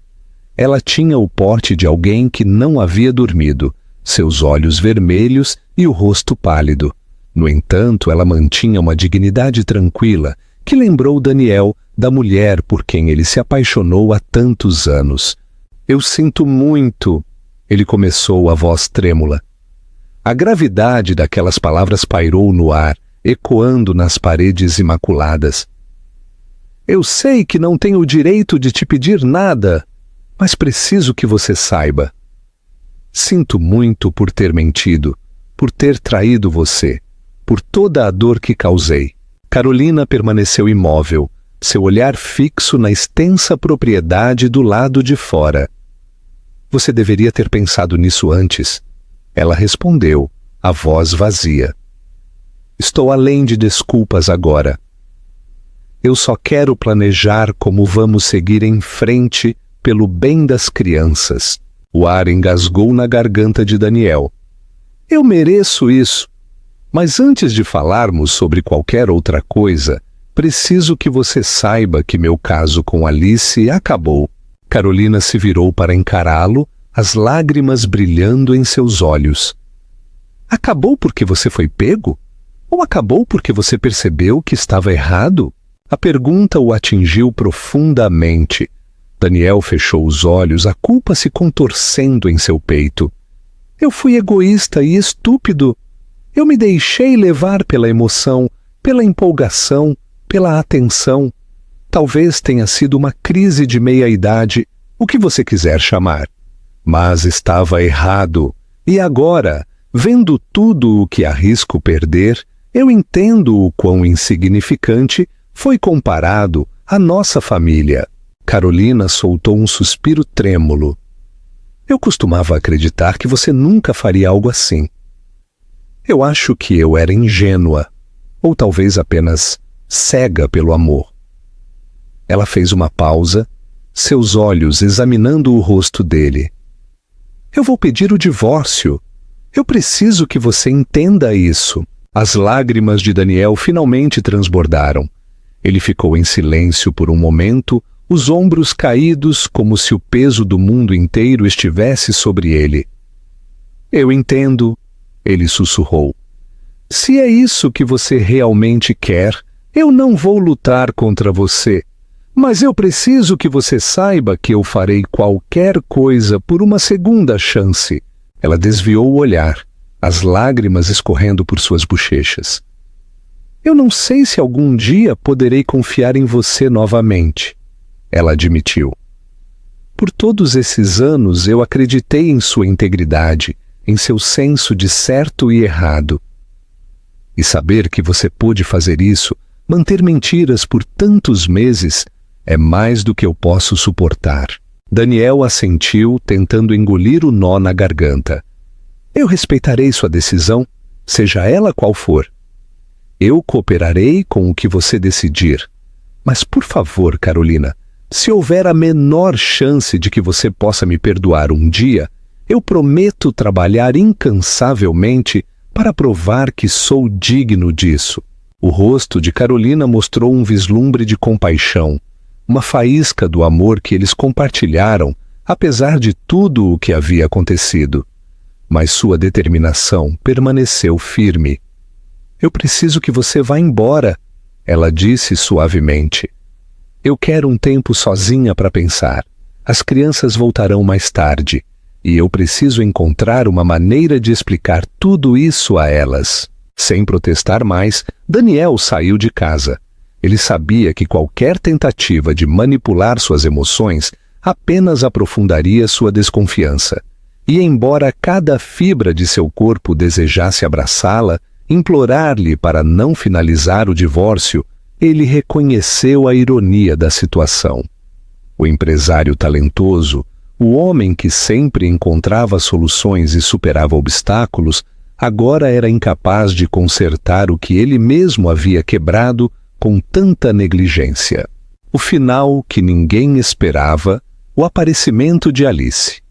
Ela tinha o porte de alguém que não havia dormido, seus olhos vermelhos e o rosto pálido. No entanto, ela mantinha uma dignidade tranquila, que lembrou Daniel da mulher por quem ele se apaixonou há tantos anos. "Eu sinto muito", ele começou, a voz trêmula. A gravidade daquelas palavras pairou no ar, ecoando nas paredes imaculadas. "Eu sei que não tenho o direito de te pedir nada, mas preciso que você saiba. Sinto muito por ter mentido, por ter traído você, por toda a dor que causei." Carolina permaneceu imóvel, seu olhar fixo na extensa propriedade do lado de fora. "Você deveria ter pensado nisso antes." Ela respondeu, a voz vazia. "Estou além de desculpas agora. Eu só quero planejar como vamos seguir em frente pelo bem das crianças." O ar engasgou na garganta de Daniel. "Eu mereço isso. Mas antes de falarmos sobre qualquer outra coisa, preciso que você saiba que meu caso com Alice acabou." Carolina se virou para encará-lo, as lágrimas brilhando em seus olhos. "Acabou porque você foi pego? Ou acabou porque você percebeu que estava errado?" A pergunta o atingiu profundamente. Daniel fechou os olhos, a culpa se contorcendo em seu peito. "Eu fui egoísta e estúpido. Eu me deixei levar pela emoção, pela empolgação, pela atenção. Talvez tenha sido uma crise de meia-idade, o que você quiser chamar. Mas estava errado. E agora, vendo tudo o que arrisco perder, eu entendo o quão insignificante foi comparado à nossa família." Carolina soltou um suspiro trêmulo. Eu costumava acreditar que você nunca faria algo assim. Eu acho que eu era ingênua, ou talvez apenas cega pelo amor. Ela fez uma pausa, seus olhos examinando o rosto dele. Eu vou pedir o divórcio. Eu preciso que você entenda isso. As lágrimas de Daniel finalmente transbordaram. Ele ficou em silêncio por um momento, os ombros caídos como se o peso do mundo inteiro estivesse sobre ele. Eu entendo, ele sussurrou. Se é isso que você realmente quer, eu não vou lutar contra você. Mas eu preciso que você saiba que eu farei qualquer coisa por uma segunda chance. Ela desviou o olhar, as lágrimas escorrendo por suas bochechas. Eu não sei se algum dia poderei confiar em você novamente, ela admitiu. Por todos esses anos eu acreditei em sua integridade, em seu senso de certo e errado. E saber que você pôde fazer isso, manter mentiras por tantos meses, é mais do que eu posso suportar. Daniel assentiu, tentando engolir o nó na garganta. Eu respeitarei sua decisão, seja ela qual for. Eu cooperarei com o que você decidir. Mas, por favor, Carolina, se houver a menor chance de que você possa me perdoar um dia, eu prometo trabalhar incansavelmente para provar que sou digno disso. O rosto de Carolina mostrou um vislumbre de compaixão, uma faísca do amor que eles compartilharam, apesar de tudo o que havia acontecido. Mas sua determinação permaneceu firme. Eu preciso que você vá embora, ela disse suavemente. Eu quero um tempo sozinha para pensar. As crianças voltarão mais tarde, e eu preciso encontrar uma maneira de explicar tudo isso a elas. Sem protestar mais, Daniel saiu de casa. Ele sabia que qualquer tentativa de manipular suas emoções apenas aprofundaria sua desconfiança. E embora cada fibra de seu corpo desejasse abraçá-la, implorar-lhe para não finalizar o divórcio, ele reconheceu a ironia da situação. O empresário talentoso, o homem que sempre encontrava soluções e superava obstáculos, agora era incapaz de consertar o que ele mesmo havia quebrado com tanta negligência. O final que ninguém esperava, o aparecimento de Alice.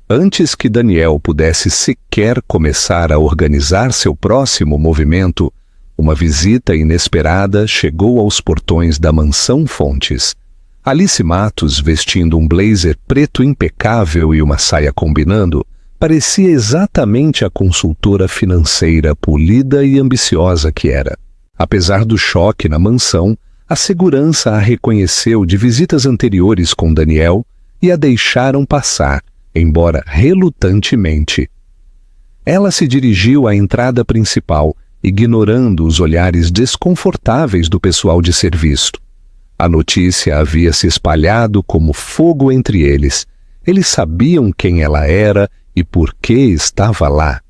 Antes que Daniel pudesse sequer começar a organizar seu próximo movimento, uma visita inesperada chegou aos portões da mansão Fontes. Alice Matos, vestindo um blazer preto impecável e uma saia combinando, parecia exatamente a consultora financeira polida e ambiciosa que era. Apesar do choque na mansão, a segurança a reconheceu de visitas anteriores com Daniel e a deixaram passar, embora relutantemente. Ela se dirigiu à entrada principal, ignorando os olhares desconfortáveis do pessoal de serviço. A notícia havia se espalhado como fogo entre eles. Eles sabiam quem ela era e por que estava lá.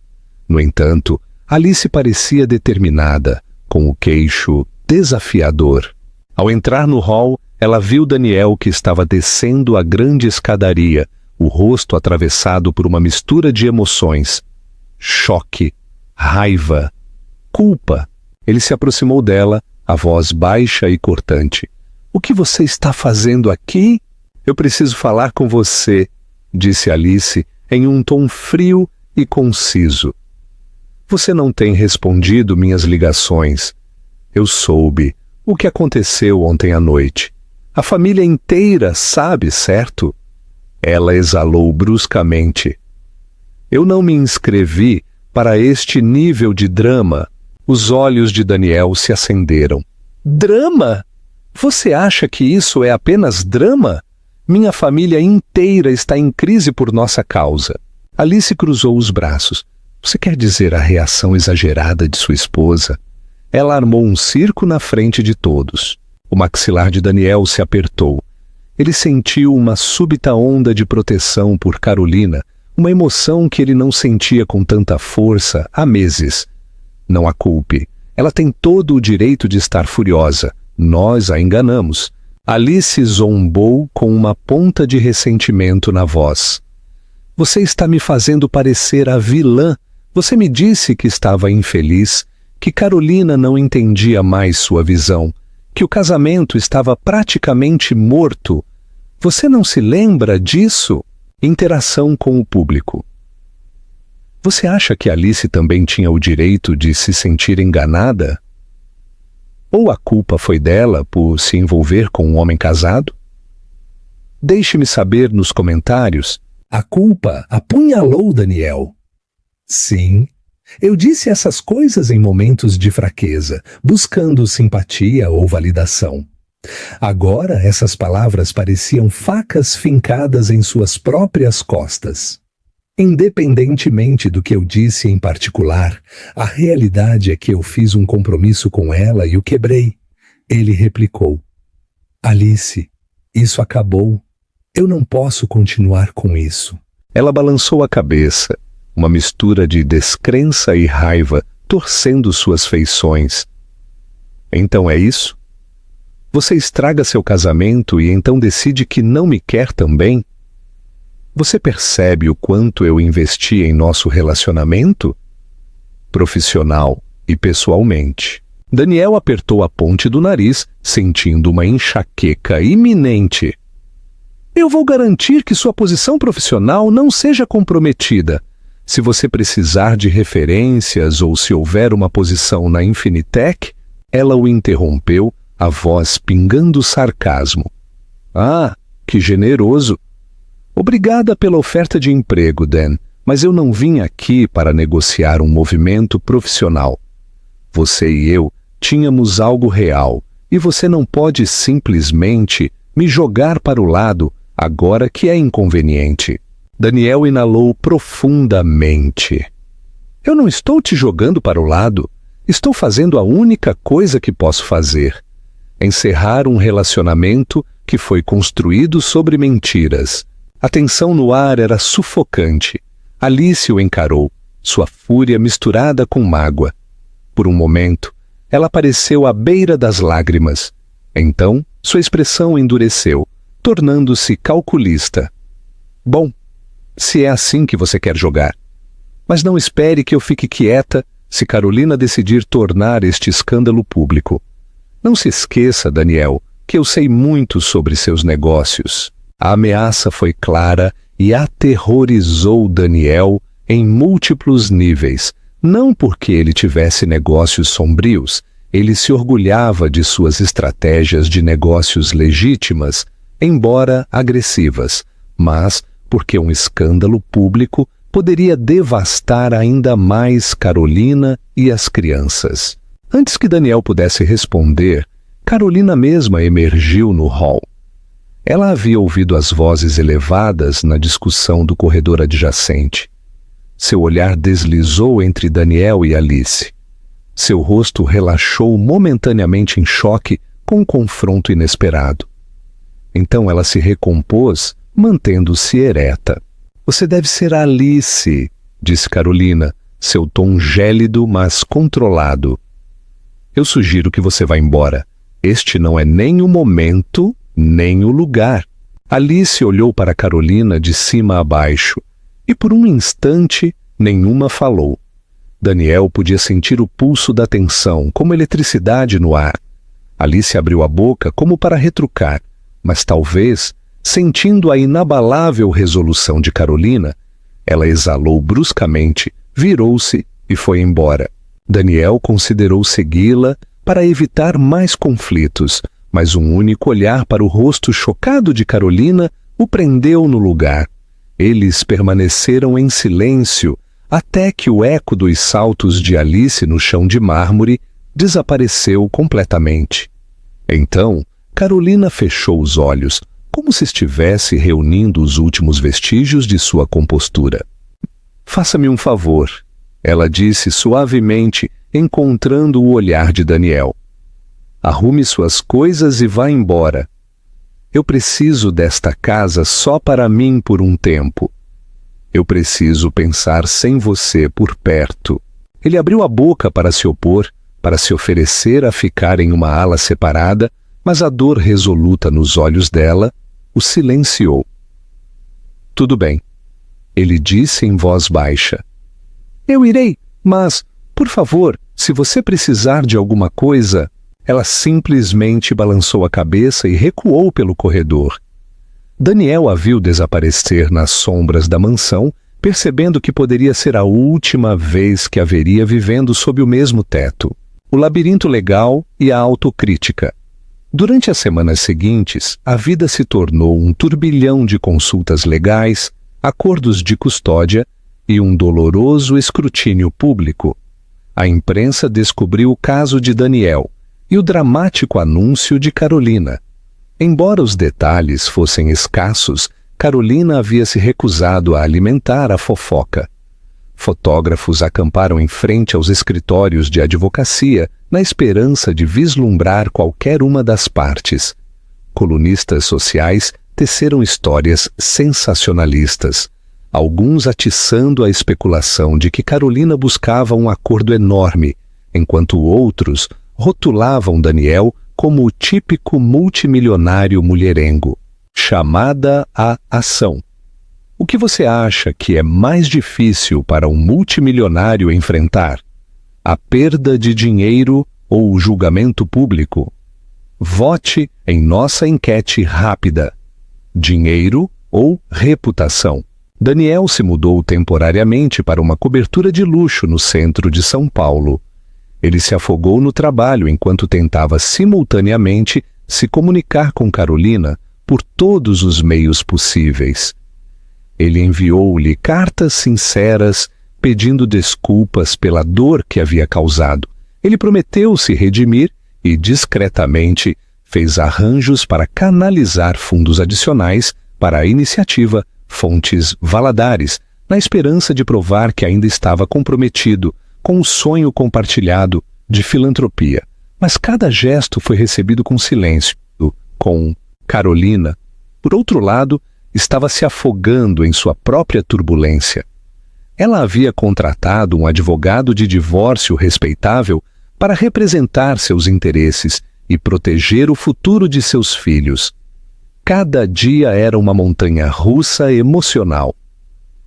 No entanto, Alice parecia determinada, com o queixo desafiador. Ao entrar no hall, ela viu Daniel que estava descendo a grande escadaria, o rosto atravessado por uma mistura de emoções. Choque, raiva, culpa. Ele se aproximou dela, a voz baixa e cortante. O que você está fazendo aqui? Eu preciso falar com você, disse Alice em um tom frio e conciso. Você não tem respondido minhas ligações. Eu soube o que aconteceu ontem à noite. A família inteira sabe, certo? Ela exalou bruscamente. Eu não me inscrevi para este nível de drama. Os olhos de Daniel se acenderam. Drama? Você acha que isso é apenas drama? Minha família inteira está em crise por nossa causa. Alice cruzou os braços. Você quer dizer a reação exagerada de sua esposa? Ela armou um circo na frente de todos. O maxilar de Daniel se apertou. Ele sentiu uma súbita onda de proteção por Carolina, uma emoção que ele não sentia com tanta força há meses. Não a culpe. Ela tem todo o direito de estar furiosa. Nós a enganamos. Alice zombou com uma ponta de ressentimento na voz. Você está me fazendo parecer a vilã. Você me disse que estava infeliz, que Carolina não entendia mais sua visão, que o casamento estava praticamente morto. Você não se lembra disso? Interação com o público. Você acha que Alice também tinha o direito de se sentir enganada? Ou a culpa foi dela por se envolver com um homem casado? Deixe-me saber nos comentários. A culpa apunhalou Daniel. Sim, eu disse essas coisas em momentos de fraqueza, buscando simpatia ou validação. Agora essas palavras pareciam facas fincadas em suas próprias costas. Independentemente do que eu disse em particular, a realidade é que eu fiz um compromisso com ela e o quebrei. Ele replicou. Alice, isso acabou. Eu não posso continuar com isso. Ela balançou a cabeça, uma mistura de descrença e raiva, torcendo suas feições. Então é isso? Você estraga seu casamento e então decide que não me quer também? Você percebe o quanto eu investi em nosso relacionamento? Profissional e pessoalmente. Daniel apertou a ponte do nariz, sentindo uma enxaqueca iminente. Eu vou garantir que sua posição profissional não seja comprometida. Se você precisar de referências ou se houver uma posição na Infinitec, ela o interrompeu, a voz pingando sarcasmo. Ah, que generoso! Obrigada pela oferta de emprego, Dan, mas eu não vim aqui para negociar um movimento profissional. Você e eu tínhamos algo real, e você não pode simplesmente me jogar para o lado agora que é inconveniente. Daniel inalou profundamente. Eu não estou te jogando para o lado. Estou fazendo a única coisa que posso fazer. Encerrar um relacionamento que foi construído sobre mentiras. A tensão no ar era sufocante. Alice o encarou, sua fúria misturada com mágoa. Por um momento, ela apareceu à beira das lágrimas. Então, sua expressão endureceu, tornando-se calculista. Bom, se é assim que você quer jogar. Mas não espere que eu fique quieta se Carolina decidir tornar este escândalo público. Não se esqueça, Daniel, que eu sei muito sobre seus negócios. A ameaça foi clara e aterrorizou Daniel em múltiplos níveis. Não porque ele tivesse negócios sombrios, ele se orgulhava de suas estratégias de negócios legítimas, embora agressivas, mas porque um escândalo público poderia devastar ainda mais Carolina e as crianças. Antes que Daniel pudesse responder, Carolina mesma emergiu no hall. Ela havia ouvido as vozes elevadas na discussão do corredor adjacente. Seu olhar deslizou entre Daniel e Alice. Seu rosto relaxou momentaneamente em choque com um confronto inesperado. Então ela se recompôs, mantendo-se ereta. Você deve ser Alice, disse Carolina, seu tom gélido, mas controlado. Eu sugiro que você vá embora. Este não é nem o momento, nem o lugar. Alice olhou para Carolina de cima a baixo, e por um instante nenhuma falou. Daniel podia sentir o pulso da tensão, como eletricidade no ar. Alice abriu a boca como para retrucar, mas talvez, sentindo a inabalável resolução de Carolina, ela exalou bruscamente, virou-se e foi embora. Daniel considerou segui-la para evitar mais conflitos, mas um único olhar para o rosto chocado de Carolina o prendeu no lugar. Eles permaneceram em silêncio até que o eco dos saltos de Alice no chão de mármore desapareceu completamente. Então, Carolina fechou os olhos, como se estivesse reunindo os últimos vestígios de sua compostura. Faça-me um favor, ela disse suavemente, encontrando o olhar de Daniel. Arrume suas coisas e vá embora. Eu preciso desta casa só para mim por um tempo. Eu preciso pensar sem você por perto. Ele abriu a boca para se opor, para se oferecer a ficar em uma ala separada, mas a dor resoluta nos olhos dela o silenciou. Tudo bem. Ele disse em voz baixa. Eu irei, mas, por favor, se você precisar de alguma coisa... Ela simplesmente balançou a cabeça e recuou pelo corredor. Daniel a viu desaparecer nas sombras da mansão, percebendo que poderia ser a última vez que a veria vivendo sob o mesmo teto. O labirinto legal e a autocrítica. Durante as semanas seguintes, a vida se tornou um turbilhão de consultas legais, acordos de custódia e um doloroso escrutínio público. A imprensa descobriu o caso de Daniel e o dramático anúncio de Carolina. Embora os detalhes fossem escassos, Carolina havia se recusado a alimentar a fofoca. Fotógrafos acamparam em frente aos escritórios de advocacia na esperança de vislumbrar qualquer uma das partes. Colunistas sociais teceram histórias sensacionalistas, alguns atiçando a especulação de que Carolina buscava um acordo enorme, enquanto outros rotulavam Daniel como o típico multimilionário mulherengo. Chamada à ação. O que você acha que é mais difícil para um multimilionário enfrentar? A perda de dinheiro ou o julgamento público? Vote em nossa enquete rápida. Dinheiro ou reputação? Daniel se mudou temporariamente para uma cobertura de luxo no centro de São Paulo. Ele se afogou no trabalho enquanto tentava simultaneamente se comunicar com Carolina por todos os meios possíveis. Ele enviou-lhe cartas sinceras pedindo desculpas pela dor que havia causado. Ele prometeu se redimir e, discretamente, fez arranjos para canalizar fundos adicionais para a iniciativa Fontes Valadares, na esperança de provar que ainda estava comprometido com o sonho compartilhado de filantropia. Mas cada gesto foi recebido com silêncio, com Carolina, por outro lado, estava se afogando em sua própria turbulência. Ela havia contratado um advogado de divórcio respeitável para representar seus interesses e proteger o futuro de seus filhos. Cada dia era uma montanha-russa emocional.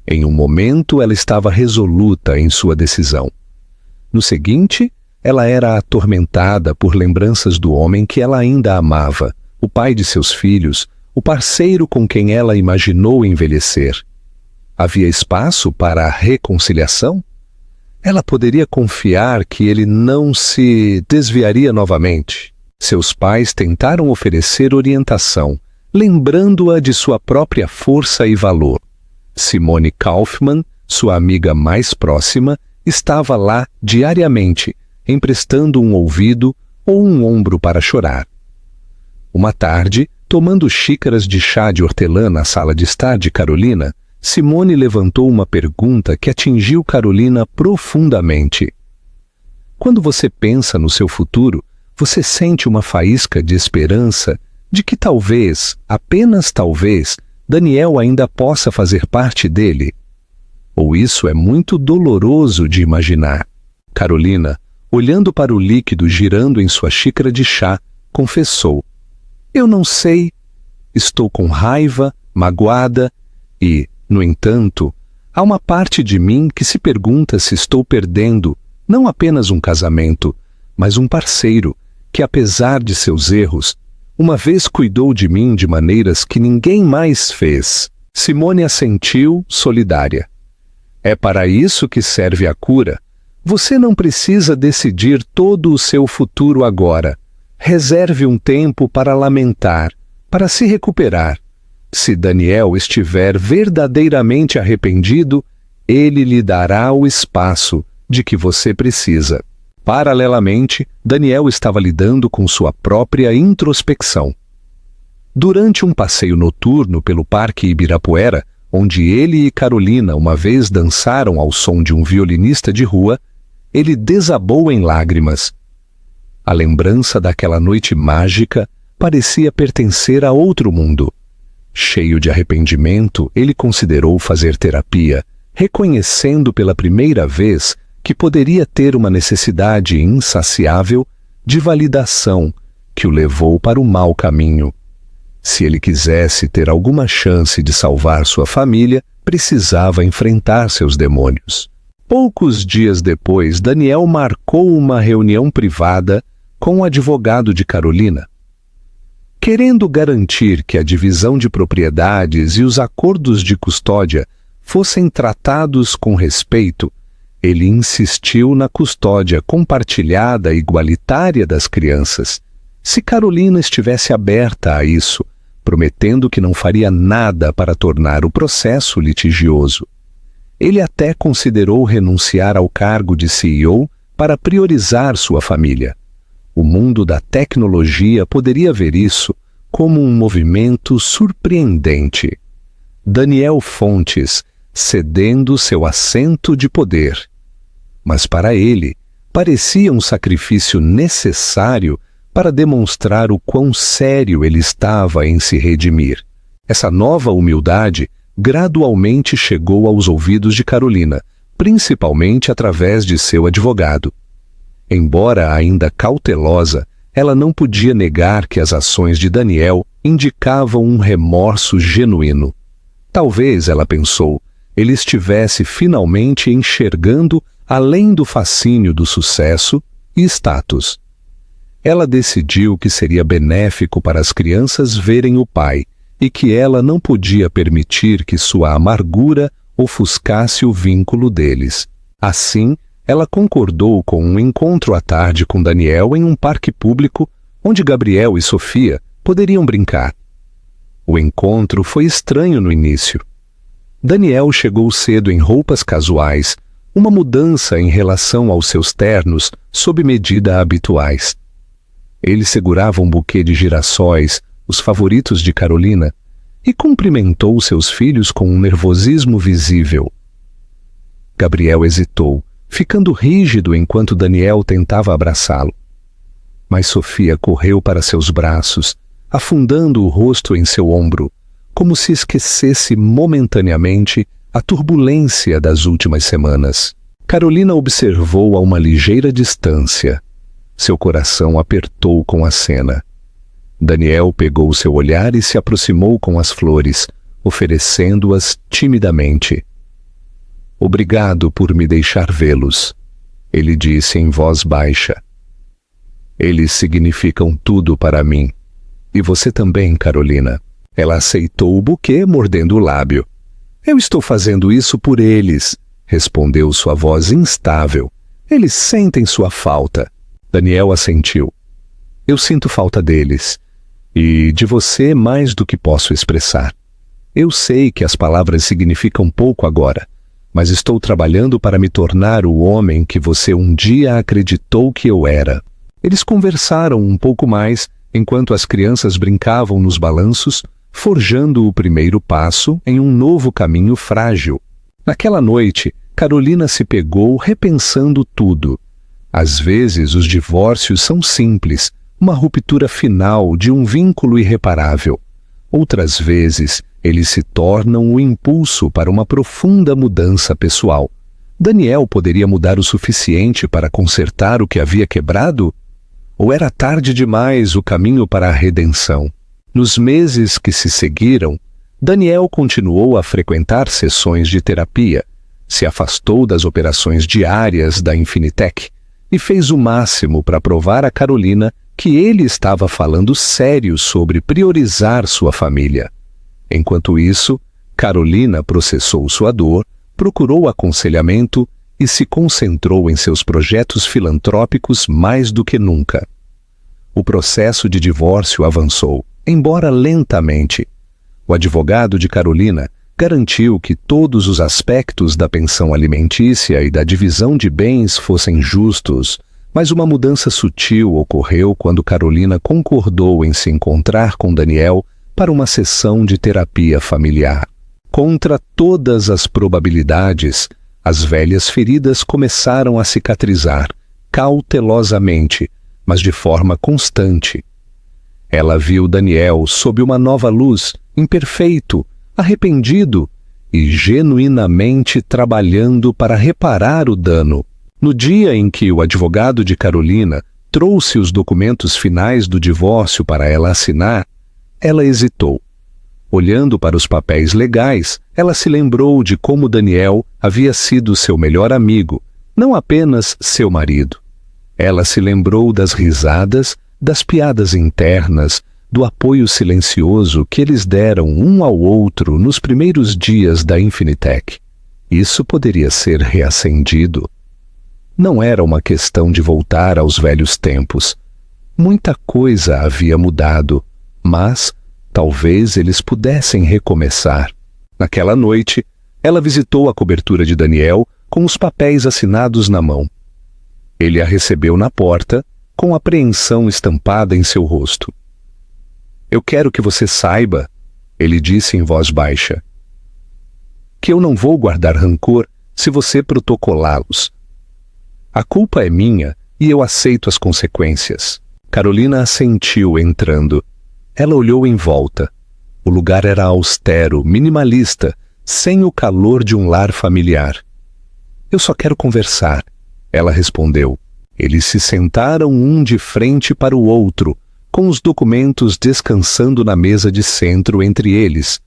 Em um momento, ela estava resoluta em sua decisão. No seguinte, ela era atormentada por lembranças do homem que ela ainda amava, o pai de seus filhos, o parceiro com quem ela imaginou envelhecer. Havia espaço para a reconciliação? Ela poderia confiar que ele não se desviaria novamente. Seus pais tentaram oferecer orientação, lembrando-a de sua própria força e valor. Simone Kaufmann, sua amiga mais próxima, estava lá diariamente, emprestando um ouvido ou um ombro para chorar. Uma tarde, tomando xícaras de chá de hortelã na sala de estar de Carolina, Simone levantou uma pergunta que atingiu Carolina profundamente. Quando você pensa no seu futuro, você sente uma faísca de esperança de que talvez, apenas talvez, Daniel ainda possa fazer parte dele? Ou isso é muito doloroso de imaginar? Carolina, olhando para o líquido girando em sua xícara de chá, confessou: eu não sei, estou com raiva, magoada e, no entanto, há uma parte de mim que se pergunta se estou perdendo não apenas um casamento, mas um parceiro que, apesar de seus erros, uma vez cuidou de mim de maneiras que ninguém mais fez. Simone assentiu, solidária. É para isso que serve a cura. Você não precisa decidir todo o seu futuro agora. Reserve um tempo para lamentar, para se recuperar. Se Daniel estiver verdadeiramente arrependido, ele lhe dará o espaço de que você precisa. Paralelamente, Daniel estava lidando com sua própria introspecção. Durante um passeio noturno pelo Parque Ibirapuera, onde ele e Carolina uma vez dançaram ao som de um violinista de rua, ele desabou em lágrimas. A lembrança daquela noite mágica parecia pertencer a outro mundo. Cheio de arrependimento, ele considerou fazer terapia, reconhecendo pela primeira vez que poderia ter uma necessidade insaciável de validação que o levou para o mau caminho. Se ele quisesse ter alguma chance de salvar sua família, precisava enfrentar seus demônios. Poucos dias depois, Daniel marcou uma reunião privada com o advogado de Carolina. Querendo garantir que a divisão de propriedades e os acordos de custódia fossem tratados com respeito, ele insistiu na custódia compartilhada e igualitária das crianças. Se Carolina estivesse aberta a isso, prometendo que não faria nada para tornar o processo litigioso. Ele até considerou renunciar ao cargo de CEO para priorizar sua família. O mundo da tecnologia poderia ver isso como um movimento surpreendente. Daniel Fontes cedendo seu assento de poder. Mas para ele, parecia um sacrifício necessário para demonstrar o quão sério ele estava em se redimir. Essa nova humildade gradualmente chegou aos ouvidos de Carolina, principalmente através de seu advogado. Embora ainda cautelosa, ela não podia negar que as ações de Daniel indicavam um remorso genuíno. Talvez, ela pensou, ele estivesse finalmente enxergando além do fascínio do sucesso e status. Ela decidiu que seria benéfico para as crianças verem o pai e que ela não podia permitir que sua amargura ofuscasse o vínculo deles. Assim, ela concordou com um encontro à tarde com Daniel em um parque público onde Gabriel e Sofia poderiam brincar. O encontro foi estranho no início. Daniel chegou cedo em roupas casuais, uma mudança em relação aos seus ternos sob medida habituais. Ele segurava um buquê de girassóis, os favoritos de Carolina, e cumprimentou seus filhos com um nervosismo visível. Gabriel hesitou, ficando rígido enquanto Daniel tentava abraçá-lo. Mas Sofia correu para seus braços, afundando o rosto em seu ombro, como se esquecesse momentaneamente a turbulência das últimas semanas. Carolina observou a uma ligeira distância. Seu coração apertou com a cena. Daniel pegou seu olhar e se aproximou com as flores, oferecendo-as timidamente. "Obrigado por me deixar vê-los", ele disse em voz baixa. "Eles significam tudo para mim. E você também, Carolina." Ela aceitou o buquê, mordendo o lábio. "Eu estou fazendo isso por eles", respondeu sua voz instável. "Eles sentem sua falta." Daniel assentiu. "Eu sinto falta deles. E de você mais do que posso expressar. Eu sei que as palavras significam pouco agora, mas estou trabalhando para me tornar o homem que você um dia acreditou que eu era." Eles conversaram um pouco mais enquanto as crianças brincavam nos balanços, forjando o primeiro passo em um novo caminho frágil. Naquela noite, Carolina se pegou repensando tudo. Às vezes, os divórcios são simples, uma ruptura final de um vínculo irreparável. Outras vezes, eles se tornam o impulso para uma profunda mudança pessoal. Daniel poderia mudar o suficiente para consertar o que havia quebrado? Ou era tarde demais o caminho para a redenção? Nos meses que se seguiram, Daniel continuou a frequentar sessões de terapia, se afastou das operações diárias da Infinitec e fez o máximo para provar a Carolina que ele estava falando sério sobre priorizar sua família. Enquanto isso, Carolina processou sua dor, procurou aconselhamento e se concentrou em seus projetos filantrópicos mais do que nunca. O processo de divórcio avançou, embora lentamente. O advogado de Carolina garantiu que todos os aspectos da pensão alimentícia e da divisão de bens fossem justos, mas uma mudança sutil ocorreu quando Carolina concordou em se encontrar com Daniel para uma sessão de terapia familiar. Contra todas as probabilidades, as velhas feridas começaram a cicatrizar, cautelosamente, mas de forma constante. Ela viu Daniel sob uma nova luz, imperfeito, arrependido e genuinamente trabalhando para reparar o dano. No dia em que o advogado de Carolina trouxe os documentos finais do divórcio para ela assinar, ela hesitou. Olhando para os papéis legais, ela se lembrou de como Daniel havia sido seu melhor amigo, não apenas seu marido. Ela se lembrou das risadas, das piadas internas, do apoio silencioso que eles deram um ao outro nos primeiros dias da Infinitec. Isso poderia ser reacendido. Não era uma questão de voltar aos velhos tempos. Muita coisa havia mudado, mas talvez eles pudessem recomeçar. Naquela noite, ela visitou a cobertura de Daniel com os papéis assinados na mão. Ele a recebeu na porta, com apreensão estampada em seu rosto. "Eu quero que você saiba", ele disse em voz baixa, "que eu não vou guardar rancor se você protocolá-los. A culpa é minha e eu aceito as consequências." Carolina assentiu entrando. Ela olhou em volta. O lugar era austero, minimalista, sem o calor de um lar familiar. "Eu só quero conversar", ela respondeu. Eles se sentaram um de frente para o outro, com os documentos descansando na mesa de centro entre eles.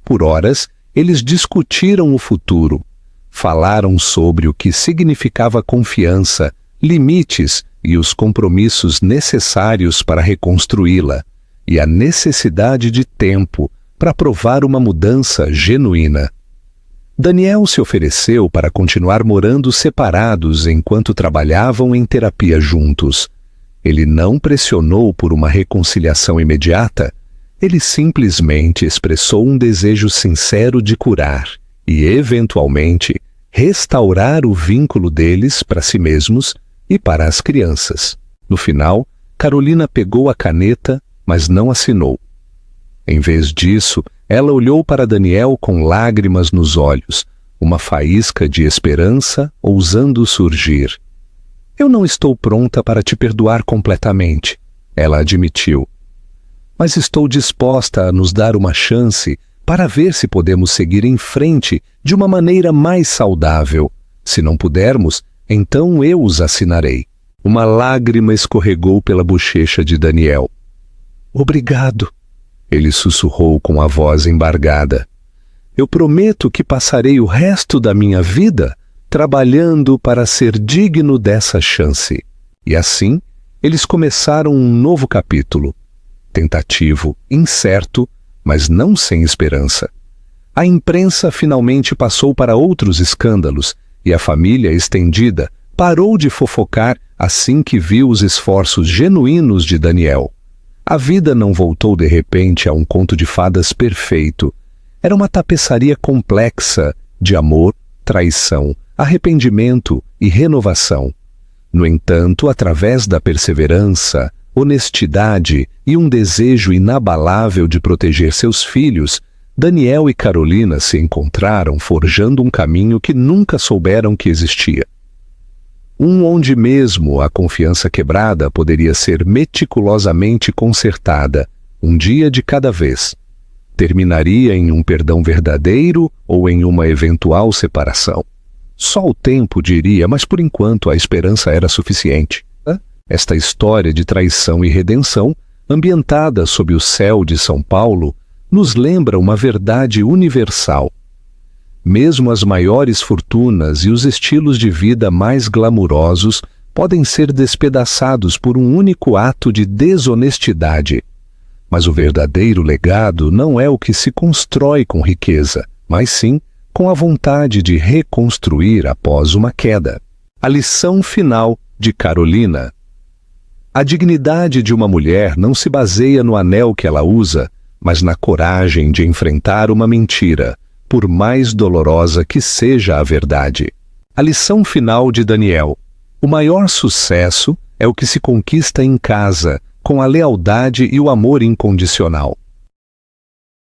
Por horas, eles discutiram o futuro. Falaram sobre o que significava confiança, limites e os compromissos necessários para reconstruí-la, e a necessidade de tempo para provar uma mudança genuína. Daniel se ofereceu para continuar morando separados enquanto trabalhavam em terapia juntos. Ele não pressionou por uma reconciliação imediata. Ele simplesmente expressou um desejo sincero de curar e, eventualmente, restaurar o vínculo deles para si mesmos e para as crianças. No final, Carolina pegou a caneta, mas não assinou. Em vez disso, ela olhou para Daniel com lágrimas nos olhos, uma faísca de esperança ousando surgir. "Eu não estou pronta para te perdoar completamente", ela admitiu. "Mas estou disposta a nos dar uma chance para ver se podemos seguir em frente de uma maneira mais saudável. Se não pudermos, então eu os assinarei." Uma lágrima escorregou pela bochecha de Daniel. "Obrigado", ele sussurrou com a voz embargada. "Eu prometo que passarei o resto da minha vida trabalhando para ser digno dessa chance." E assim, eles começaram um novo capítulo. Tentativo, incerto, mas não sem esperança. A imprensa finalmente passou para outros escândalos e a família estendida parou de fofocar assim que viu os esforços genuínos de Daniel. A vida não voltou de repente a um conto de fadas perfeito. Era uma tapeçaria complexa de amor, traição, arrependimento e renovação. No entanto, através da perseverança, honestidade e um desejo inabalável de proteger seus filhos, Daniel e Carolina se encontraram forjando um caminho que nunca souberam que existia. Onde mesmo a confiança quebrada poderia ser meticulosamente consertada, um dia de cada vez. Terminaria em um perdão verdadeiro ou em uma eventual separação. Só o tempo diria, mas por enquanto a esperança era suficiente. Esta história de traição e redenção, ambientada sob o céu de São Paulo, nos lembra uma verdade universal. Mesmo as maiores fortunas e os estilos de vida mais glamurosos podem ser despedaçados por um único ato de desonestidade. Mas o verdadeiro legado não é o que se constrói com riqueza, mas sim com a vontade de reconstruir após uma queda. A lição final de Carolina. A dignidade de uma mulher não se baseia no anel que ela usa, mas na coragem de enfrentar uma mentira, por mais dolorosa que seja a verdade. A lição final de Daniel. O maior sucesso é o que se conquista em casa, com a lealdade e o amor incondicional.